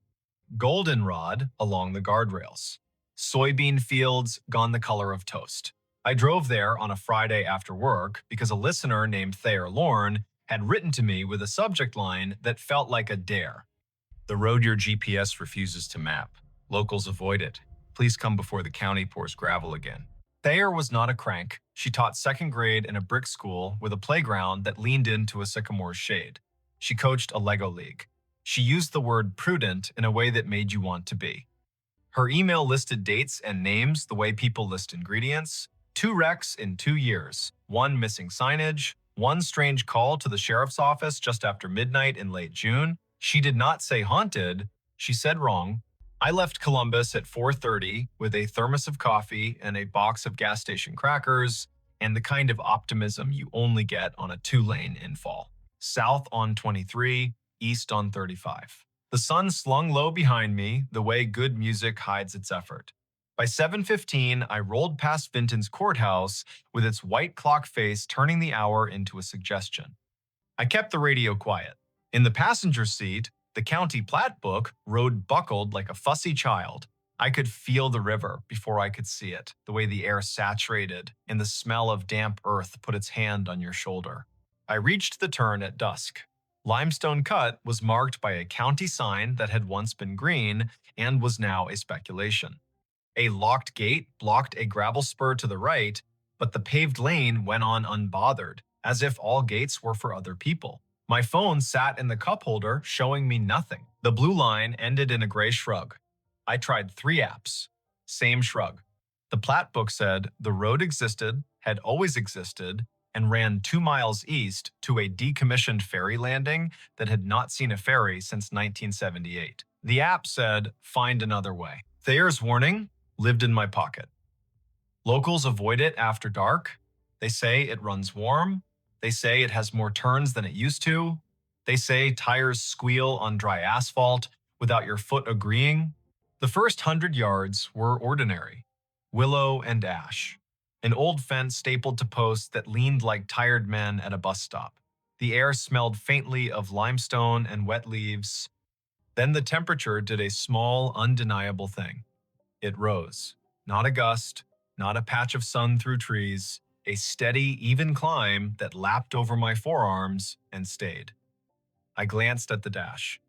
Goldenrod along the guardrails. Soybean fields gone the color of toast. I drove there on a Friday after work because a listener named Thayer Lorne had written to me with a subject line that felt like a dare. The road your GPS refuses to map. Locals avoid it. Please come before the county pours gravel again. Thayer was not a crank. She taught second grade in a brick school with a playground that leaned into a sycamore's shade. She coached a Lego league. She used the word prudent in a way that made you want to be. Her email listed dates and names the way people list ingredients. 2 wrecks in 2 years, 1 missing signage, 1 strange call to the sheriff's office just after midnight in late June. She did not say haunted, she said wrong. I left Columbus at 4:30 with a thermos of coffee and a box of gas station crackers and the kind of optimism you only get on a 2-lane in fall. South on 23, east on 35. The sun slung low behind me, the way good music hides its effort. By 7:15, I rolled past Vinton's courthouse with its white clock face turning the hour into a suggestion. I kept the radio quiet. In the passenger seat, the county plat book rode buckled like a fussy child. I could feel the river before I could see it, the way the air saturated and the smell of damp earth put its hand on your shoulder. I reached the turn at dusk. Limestone Cut was marked by a county sign that had once been green and was now a speculation. A locked gate blocked a gravel spur to the right, but the paved lane went on unbothered, as if all gates were for other people. My phone sat in the cup holder, showing me nothing. The blue line ended in a gray shrug. I tried 3 apps. Same shrug. The plat book said the road existed, had always existed, and ran 2 miles east to a decommissioned ferry landing that had not seen a ferry since 1978. The app said, find another way. Thayer's warning lived in my pocket. Locals avoid it after dark. They say it runs warm. They say it has more turns than it used to. They say tires squeal on dry asphalt without your foot agreeing. The first 100 yards were ordinary. Willow and ash. An old fence stapled to posts that leaned like tired men at a bus stop. The air smelled faintly of limestone and wet leaves. Then the temperature did a small, undeniable thing. It rose. Not a gust, not a patch of sun through trees, a steady, even climb that lapped over my forearms and stayed. I glanced at the dash.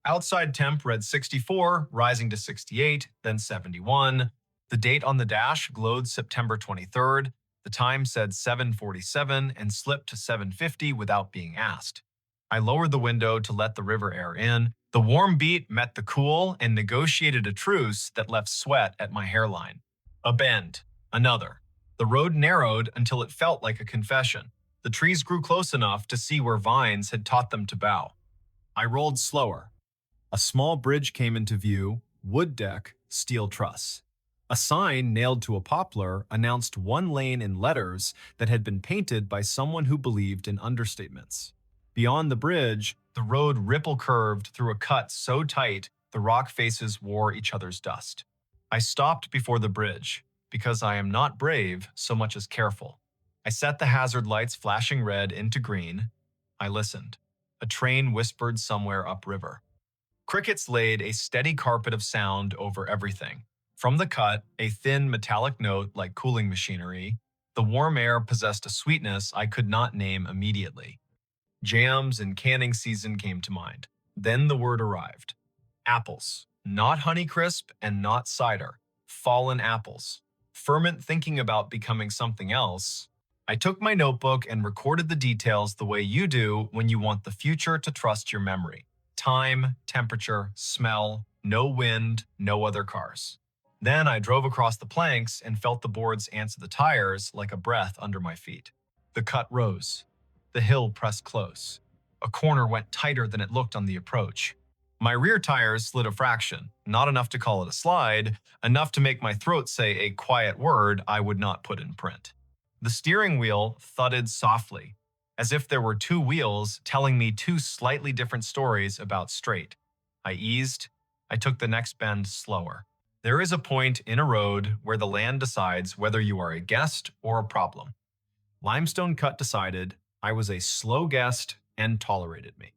Outside temp read 64, rising to 68, then 71. The date on the dash glowed September 23rd. The time said 7:47 and slipped to 7:50 without being asked. I lowered the window to let the river air in. The warm beat met the cool and negotiated a truce that left sweat at my hairline. A bend. Another. The road narrowed until it felt like a confession. The trees grew close enough to see where vines had taught them to bow. I rolled slower. A small bridge came into view, wood deck, steel truss. A sign nailed to a poplar announced 1 lane in letters that had been painted by someone who believed in understatements. Beyond the bridge, the road ripple-curved through a cut so tight the rock faces wore each other's dust. I stopped before the bridge, because I am not brave so much as careful. I set the hazard lights flashing red into green. I listened. A train whispered somewhere upriver. Crickets laid a steady carpet of sound over everything. From the cut, a thin metallic note like cooling machinery. The warm air possessed a sweetness I could not name immediately. Jams and canning season came to mind. Then the word arrived. Apples. Not Honeycrisp and not cider. Fallen apples. Ferment thinking about becoming something else. I took my notebook and recorded the details the way you do when you want the future to trust your memory. Time, temperature, smell, no wind, no other cars. Then I drove across the planks and felt the boards answer the tires like a breath under my feet. The cut rose. The hill pressed close. A corner went tighter than it looked on the approach. My rear tires slid a fraction, not enough to call it a slide, enough to make my throat say a quiet word I would not put in print. The steering wheel thudded softly, as if there were two wheels telling me two slightly different stories about straight. I eased. I took the next bend slower. There is a point in a road where the land decides whether you are a guest or a problem. Limestone Cut decided I was a slow guest and tolerated me.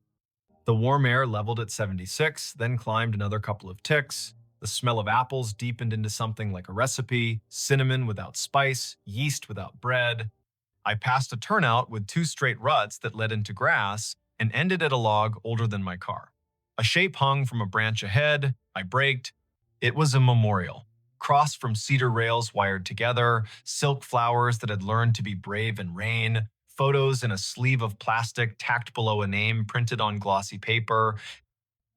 The warm air leveled at 76, then climbed another couple of ticks. The smell of apples deepened into something like a recipe, cinnamon without spice, yeast without bread. I passed a turnout with two straight ruts that led into grass and ended at a log older than my car. A shape hung from a branch ahead. I braked. It was a memorial. Crossed from cedar rails wired together, silk flowers that had learned to be brave in rain, photos in a sleeve of plastic tacked below a name printed on glossy paper.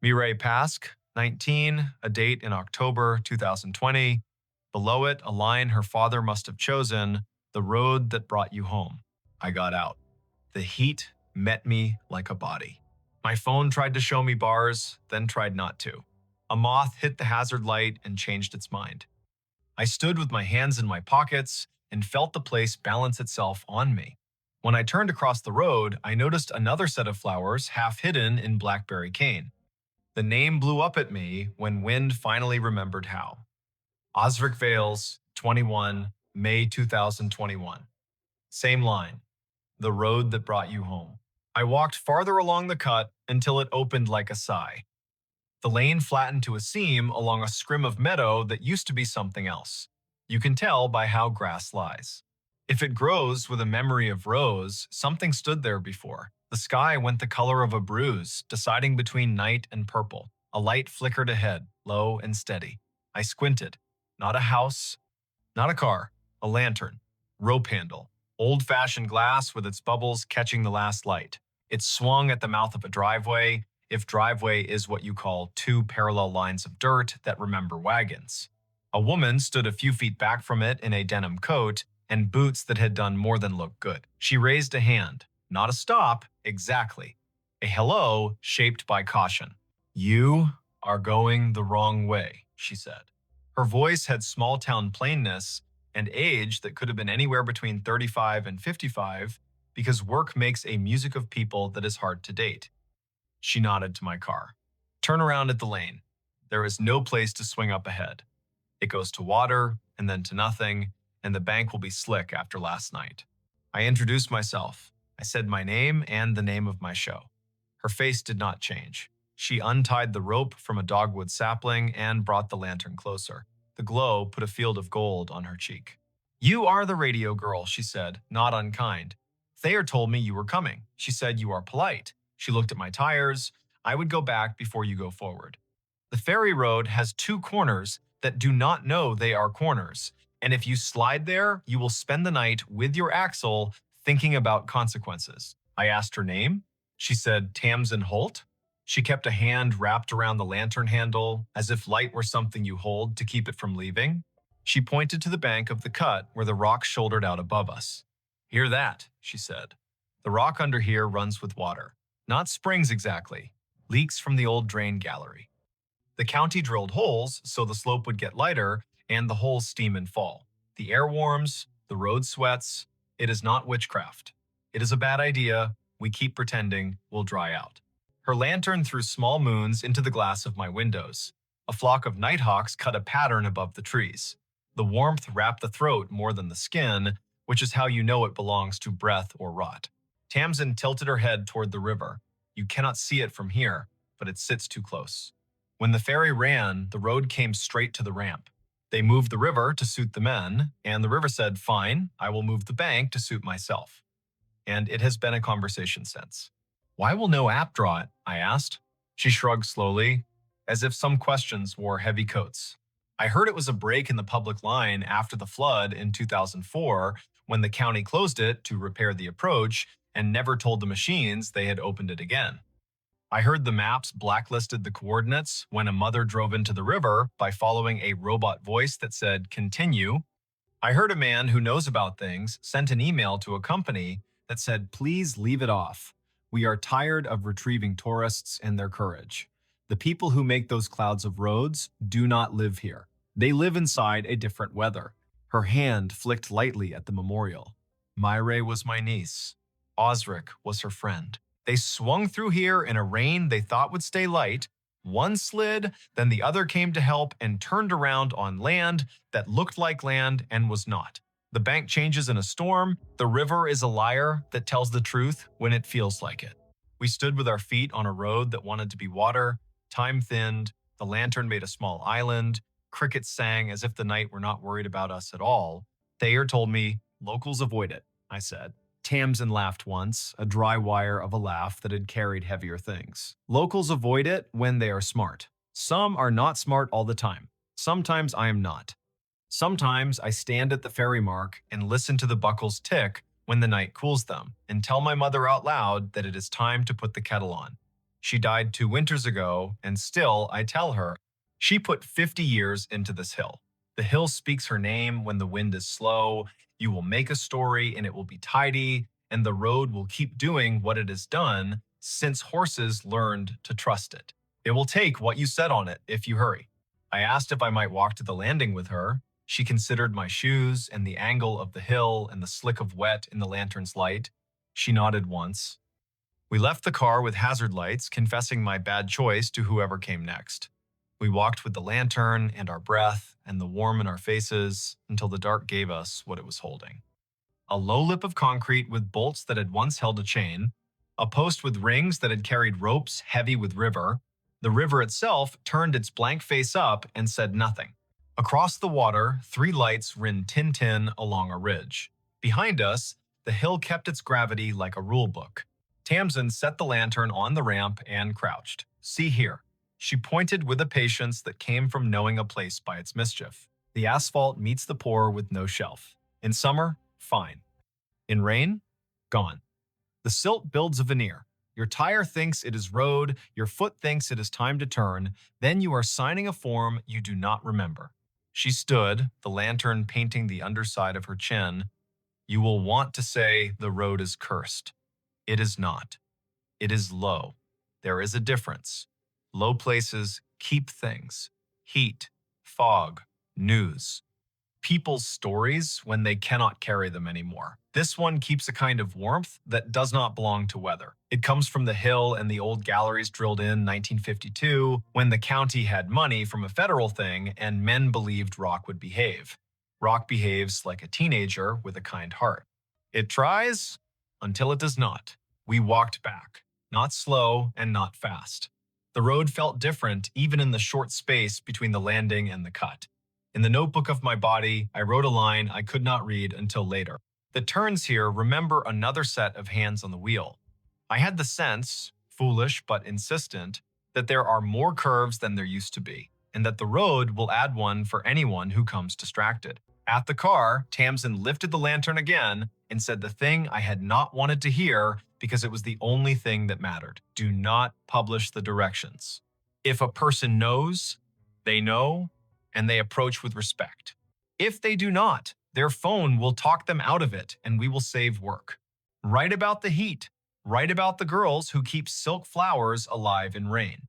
Mireille Pasque, 19, a date in October 2020. Below it, a line her father must have chosen, the road that brought you home. I got out. The heat met me like a body. My phone tried to show me bars, then tried not to. A moth hit the hazard light and changed its mind. I stood with my hands in my pockets and felt the place balance itself on me. When I turned across the road, I noticed another set of flowers half hidden in blackberry cane. The name blew up at me when wind finally remembered how. Osric Vales, 21, May 2021. Same line. The road that brought you home. I walked farther along the cut until it opened like a sigh. The lane flattened to a seam along a scrim of meadow that used to be something else. You can tell by how grass lies. If it grows with a memory of rose, something stood there before. The sky went the color of a bruise, deciding between night and purple. A light flickered ahead, low and steady. I squinted. Not a house, not a car, a lantern, rope handle, old-fashioned glass with its bubbles catching the last light. It swung at the mouth of a driveway, if driveway is what you call two parallel lines of dirt that remember wagons. A woman stood a few feet back from it in a denim coat and boots that had done more than look good. She raised a hand. Not a stop, exactly. A hello shaped by caution. You are going the wrong way, she said. Her voice had small-town plainness and age that could have been anywhere between 35 and 55 because work makes a music of people that is hard to date. She nodded to my car. Turn around at the lane. There is no place to swing up ahead. It goes to water and then to nothing, and the bank will be slick after last night. I introduced myself. I said my name and the name of my show. Her face did not change. She untied the rope from a dogwood sapling and brought the lantern closer. The glow put a field of gold on her cheek. You are the radio girl, she said, not unkind. Thayer told me you were coming. She said you are polite. She looked at my tires. I would go back before you go forward. The ferry road has two corners that do not know they are corners. And if you slide there, you will spend the night with your axle thinking about consequences. I asked her name. She said Tamsin Holt. She kept a hand wrapped around the lantern handle, as if light were something you hold to keep it from leaving. She pointed to the bank of the cut where the rock shouldered out above us. Hear that, she said. The rock under here runs with water. Not springs exactly. Leaks from the old drain gallery. The county drilled holes so the slope would get lighter and the holes steam and fall. The air warms, the road sweats. It is not witchcraft. It is a bad idea. We keep pretending we'll dry out. Her lantern threw small moons into the glass of my windows. A flock of nighthawks cut a pattern above the trees. The warmth wrapped the throat more than the skin, which is how you know it belongs to breath or rot. Tamsin tilted her head toward the river. You cannot see it from here, but it sits too close. When the ferry ran, the road came straight to the ramp. They moved the river to suit the men, and the river said, fine, I will move the bank to suit myself. And it has been a conversation since. Why will no app draw it? I asked. She shrugged slowly, as if some questions wore heavy coats. I heard it was a break in the public line after the flood in 2004 when the county closed it to repair the approach and never told the machines they had opened it again. I heard the maps blacklisted the coordinates when a mother drove into the river by following a robot voice that said, "Continue." I heard a man who knows about things sent an email to a company that said, "Please leave it off. We are tired of retrieving tourists and their courage. The people who make those clouds of roads do not live here. They live inside a different weather." Her hand flicked lightly at the memorial. Myre was my niece. Osric was her friend. They swung through here in a rain they thought would stay light. One slid, then the other came to help and turned around on land that looked like land and was not. The bank changes in a storm. The river is a liar that tells the truth when it feels like it. We stood with our feet on a road that wanted to be water. Time thinned. The lantern made a small island. Crickets sang as if the night were not worried about us at all. Thayer told me, "Locals avoid it," I said. Tamsin laughed once, a dry wire of a laugh that had carried heavier things. Locals avoid it when they are smart. Some are not smart all the time. Sometimes I am not. Sometimes I stand at the ferry mark and listen to the buckles tick when the night cools them, and tell my mother out loud that it is time to put the kettle on. She died 2 winters ago, and still I tell her, she put 50 years into this hill. The hill speaks her name when the wind is slow. You will make a story and it will be tidy, and the road will keep doing what it has done since horses learned to trust it. It will take what you said on it if you hurry. I asked if I might walk to the landing with her. She considered my shoes and the angle of the hill and the slick of wet in the lantern's light. She nodded once. We left the car with hazard lights, confessing my bad choice to whoever came next. We walked with the lantern and our breath and the warm in our faces until the dark gave us what it was holding. A low lip of concrete with bolts that had once held a chain, a post with rings that had carried ropes heavy with river. The river itself turned its blank face up and said nothing. Across the water, 3 lights ran tin-tin along a ridge. Behind us, the hill kept its gravity like a rule book. Tamsin set the lantern on the ramp and crouched. "See here." She pointed with a patience that came from knowing a place by its mischief. The asphalt meets the pour with no shelf. In summer, fine. In rain, gone. The silt builds a veneer. Your tire thinks it is road, your foot thinks it is time to turn, then you are signing a form you do not remember. She stood, the lantern painting the underside of her chin. You will want to say the road is cursed. It is not. It is low. There is a difference. Low places keep things. Heat, fog, news. People's stories when they cannot carry them anymore. This one keeps a kind of warmth that does not belong to weather. It comes from the hill and the old galleries drilled in 1952 when the county had money from a federal thing and men believed rock would behave. Rock behaves like a teenager with a kind heart. It tries until it does not. We walked back, not slow and not fast. The road felt different even in the short space between the landing and the cut. In the notebook of my body, I wrote a line I could not read until later. The turns here remember another set of hands on the wheel. I had the sense, foolish but insistent, that there are more curves than there used to be, and that the road will add one for anyone who comes distracted. At the car, Tamsin lifted the lantern again and said the thing I had not wanted to hear because it was the only thing that mattered. Do not publish the directions. If a person knows, they know, and they approach with respect. If they do not, their phone will talk them out of it and we will save work. Write about the heat. Write about the girls who keep silk flowers alive in rain.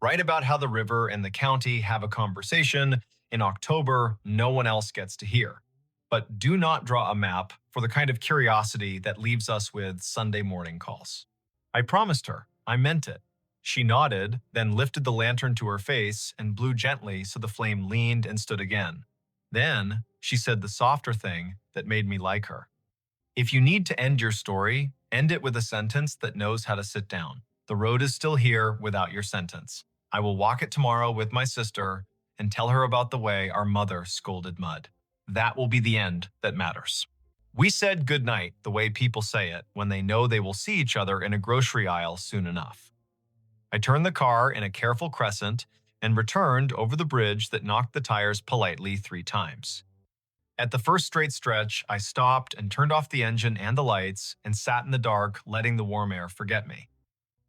Write about how the river and the county have a conversation in October no one else gets to hear. But do not draw a map for the kind of curiosity that leaves us with Sunday morning calls. I promised her. I meant it. She nodded, then lifted the lantern to her face and blew gently so the flame leaned and stood again. Then she said the softer thing that made me like her. If you need to end your story, end it with a sentence that knows how to sit down. The road is still here without your sentence. I will walk it tomorrow with my sister and tell her about the way our mother scolded mud. That will be the end that matters. We said goodnight the way people say it when they know they will see each other in a grocery aisle soon enough. I turned the car in a careful crescent and returned over the bridge that knocked the tires politely 3 times. At the first straight stretch, I stopped and turned off the engine and the lights and sat in the dark, letting the warm air forget me.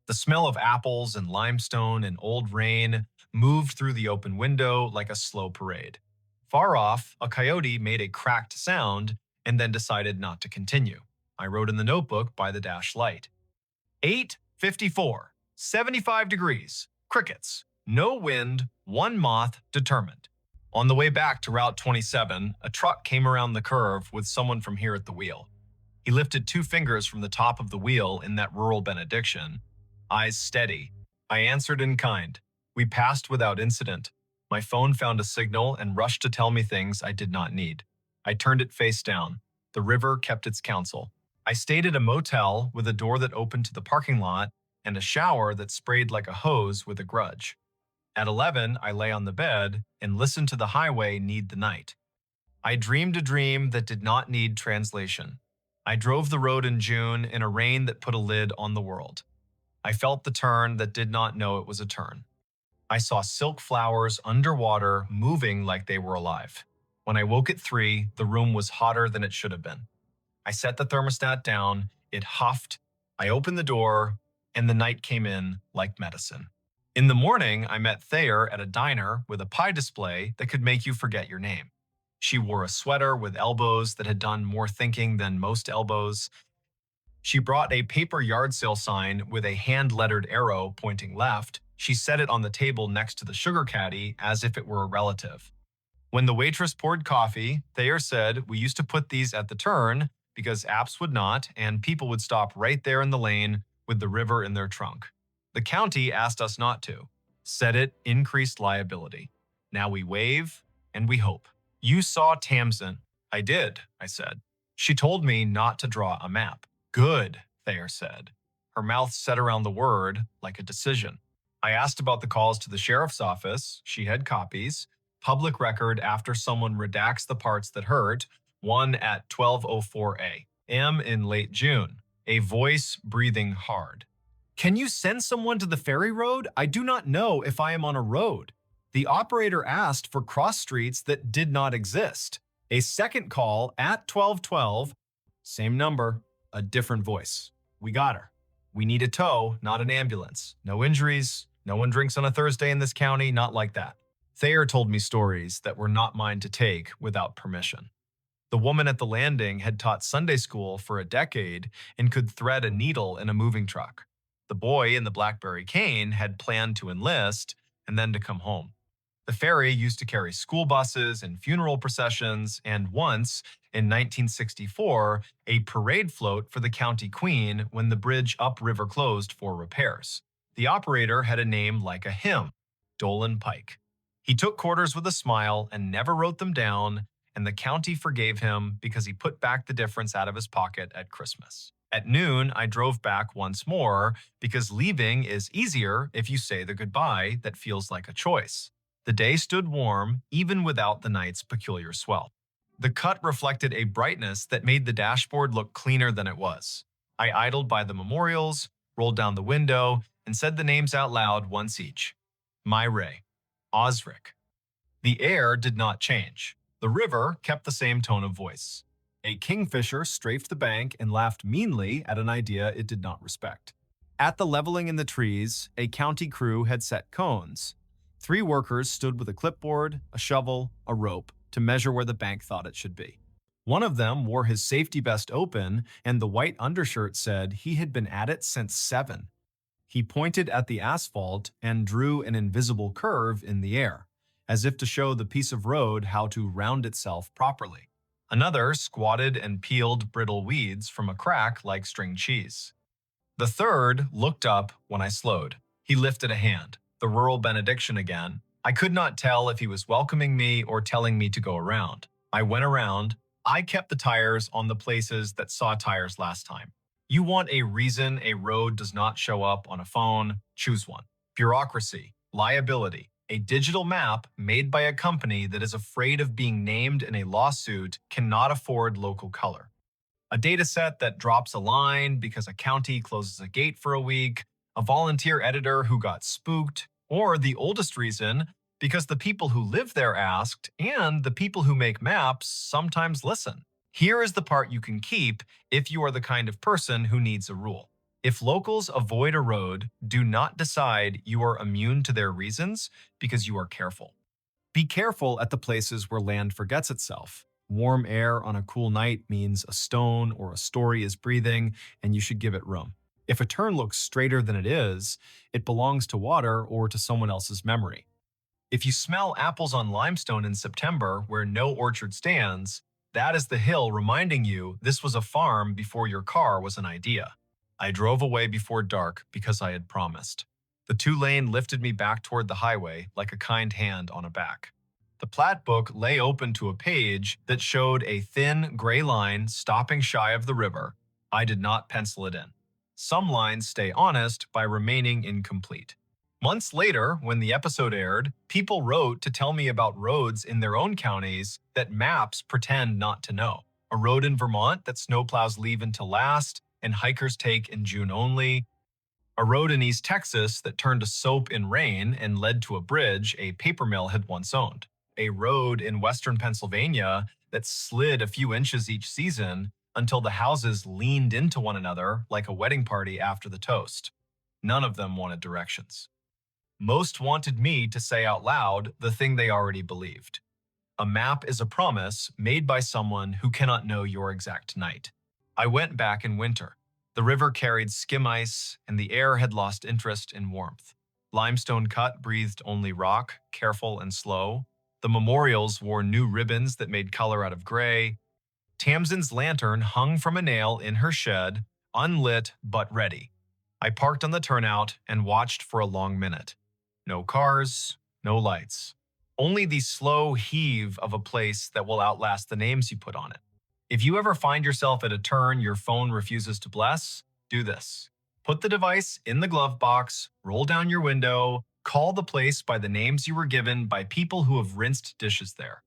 The smell of apples and limestone and old rain moved through the open window like a slow parade. Far off, a coyote made a cracked sound and then decided not to continue. I wrote in the notebook by the dash light. 8:54, 75 degrees, crickets, no wind, one moth determined. On the way back to Route 27, a truck came around the curve with someone from here at the wheel. He lifted two fingers from the top of the wheel in that rural benediction, eyes steady. I answered in kind. We passed without incident. My phone found a signal and rushed to tell me things I did not need. I turned it face down. The river kept its counsel. I stayed at a motel with a door that opened to the parking lot and a shower that sprayed like a hose with a grudge. At 11, I lay on the bed and listened to the highway need the night. I dreamed a dream that did not need translation. I drove the road in June in a rain that put a lid on the world. I felt the turn that did not know it was a turn. I saw silk flowers underwater moving like they were alive. When I woke at 3, the room was hotter than it should have been. I set the thermostat down, it huffed, I opened the door, and the night came in like medicine. In the morning, I met Thayer at a diner with a pie display that could make you forget your name. She wore a sweater with elbows that had done more thinking than most elbows. She brought a paper yard sale sign with a hand-lettered arrow pointing left. She set it on the table next to the sugar caddy as if it were a relative. When the waitress poured coffee, Thayer said, "We used to put these at the turn because apps would not, and people would stop right there in the lane with the river in their trunk. The county asked us not to. Said it increased liability. Now we wave and we hope." "You saw Tamsin." "I did," I said. "She told me not to draw a map." "Good," Thayer said. Her mouth set around the word like a decision. I asked about the calls to the sheriff's office. She had copies. Public record after someone redacts the parts that hurt. One at 12:04 a.m. in late June. A voice breathing hard. "Can you send someone to the ferry road? I do not know if I am on a road." The operator asked for cross streets that did not exist. A second call at 12:12. Same number, a different voice. "We got her. We need a tow, not an ambulance. No injuries. No one drinks on a Thursday in this county, not like that." Thayer told me stories that were not mine to take without permission. The woman at the landing had taught Sunday school for a decade and could thread a needle in a moving truck. The boy in the BlackBerry cane had planned to enlist and then to come home. The ferry used to carry school buses and funeral processions, and once, in 1964, a parade float for the county queen when the bridge upriver closed for repairs. The operator had a name like a hymn, Dolan Pike. He took quarters with a smile and never wrote them down, and the county forgave him because he put back the difference out of his pocket at Christmas. At noon, I drove back once more because leaving is easier if you say the goodbye that feels like a choice. The day stood warm, even without the night's peculiar swell. The cut reflected a brightness that made the dashboard look cleaner than it was. I idled by the memorials, rolled down the window, and said the names out loud once each. Myray. Osric. The air did not change. The river kept the same tone of voice. A kingfisher strafed the bank and laughed meanly at an idea it did not respect. At the leveling in the trees, a county crew had set cones. 3 workers stood with a clipboard, a shovel, a rope to measure where the bank thought it should be. One of them wore his safety vest open, and the white undershirt said he had been at it since 7. He pointed at the asphalt and drew an invisible curve in the air, as if to show the piece of road how to round itself properly. Another squatted and peeled brittle weeds from a crack like string cheese. The third looked up when I slowed. He lifted a hand, the rural benediction again. I could not tell if he was welcoming me or telling me to go around. I went around. I kept the tires on the places that saw tires last time. You want a reason a road does not show up on a phone? Choose one. Bureaucracy, liability, a digital map made by a company that is afraid of being named in a lawsuit cannot afford local color. A dataset that drops a line because a county closes a gate for a week, a volunteer editor who got spooked, or the oldest reason, Because the people who live there asked, and the people who make maps sometimes listen. Here is the part you can keep if you are the kind of person who needs a rule. If locals avoid a road, do not decide you are immune to their reasons because you are careful. Be careful at the places where land forgets itself. Warm air on a cool night means a stone or a story is breathing, and you should give it room. If a turn looks straighter than it is, it belongs to water or to someone else's memory. If you smell apples on limestone in September where no orchard stands, that is the hill reminding you this was a farm before your car was an idea. I drove away before dark because I had promised. The two-lane lifted me back toward the highway like a kind hand on a back. The plat book lay open to a page that showed a thin, gray line stopping shy of the river. I did not pencil it in. Some lines stay honest by remaining incomplete. Months later, when the episode aired, people wrote to tell me about roads in their own counties that maps pretend not to know. A road in Vermont that snowplows leave until last and hikers take in June only. A road in East Texas that turned to soap in rain and led to a bridge a paper mill had once owned. A road in western Pennsylvania that slid a few inches each season until the houses leaned into one another like a wedding party after the toast. None of them wanted directions. Most wanted me to say out loud the thing they already believed. A map is a promise made by someone who cannot know your exact night. I went back in winter. The river carried skim ice, and the air had lost interest in warmth. Limestone cut breathed only rock, careful and slow. The memorials wore new ribbons that made color out of gray. Tamsin's lantern hung from a nail in her shed, unlit but ready. I parked on the turnout and watched for a long minute. No cars, no lights. Only the slow heave of a place that will outlast the names you put on it. If you ever find yourself at a turn your phone refuses to bless, do this. Put the device in the glove box, roll down your window, call the place by the names you were given by people who have rinsed dishes there.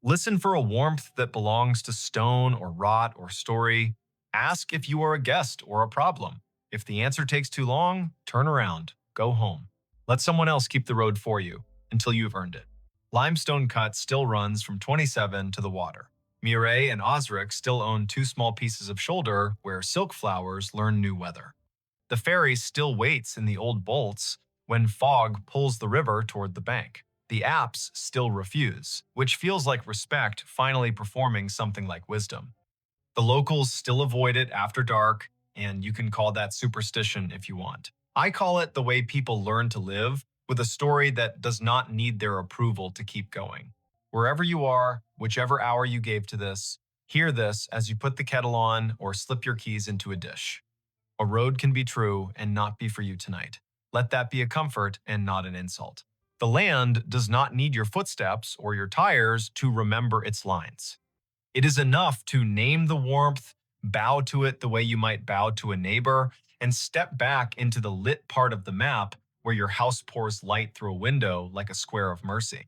Listen for a warmth that belongs to stone or rot or story. Ask if you are a guest or a problem. If the answer takes too long, turn around, go home. Let someone else keep the road for you until you've earned it. Limestone Cut still runs from 27 to the water. Mireille and Osric still own two small pieces of shoulder where silk flowers learn new weather. The ferry still waits in the old bolts when fog pulls the river toward the bank. The apps still refuse, which feels like respect finally performing something like wisdom. The locals still avoid it after dark, and you can call that superstition if you want. I call it the way people learn to live, with a story that does not need their approval to keep going. Wherever you are, whichever hour you gave to this, hear this as you put the kettle on or slip your keys into a dish. A road can be true and not be for you tonight. Let that be a comfort and not an insult. The land does not need your footsteps or your tires to remember its lines. It is enough to name the warmth, bow to it the way you might bow to a neighbor, and step back into the lit part of the map where your house pours light through a window like a square of mercy.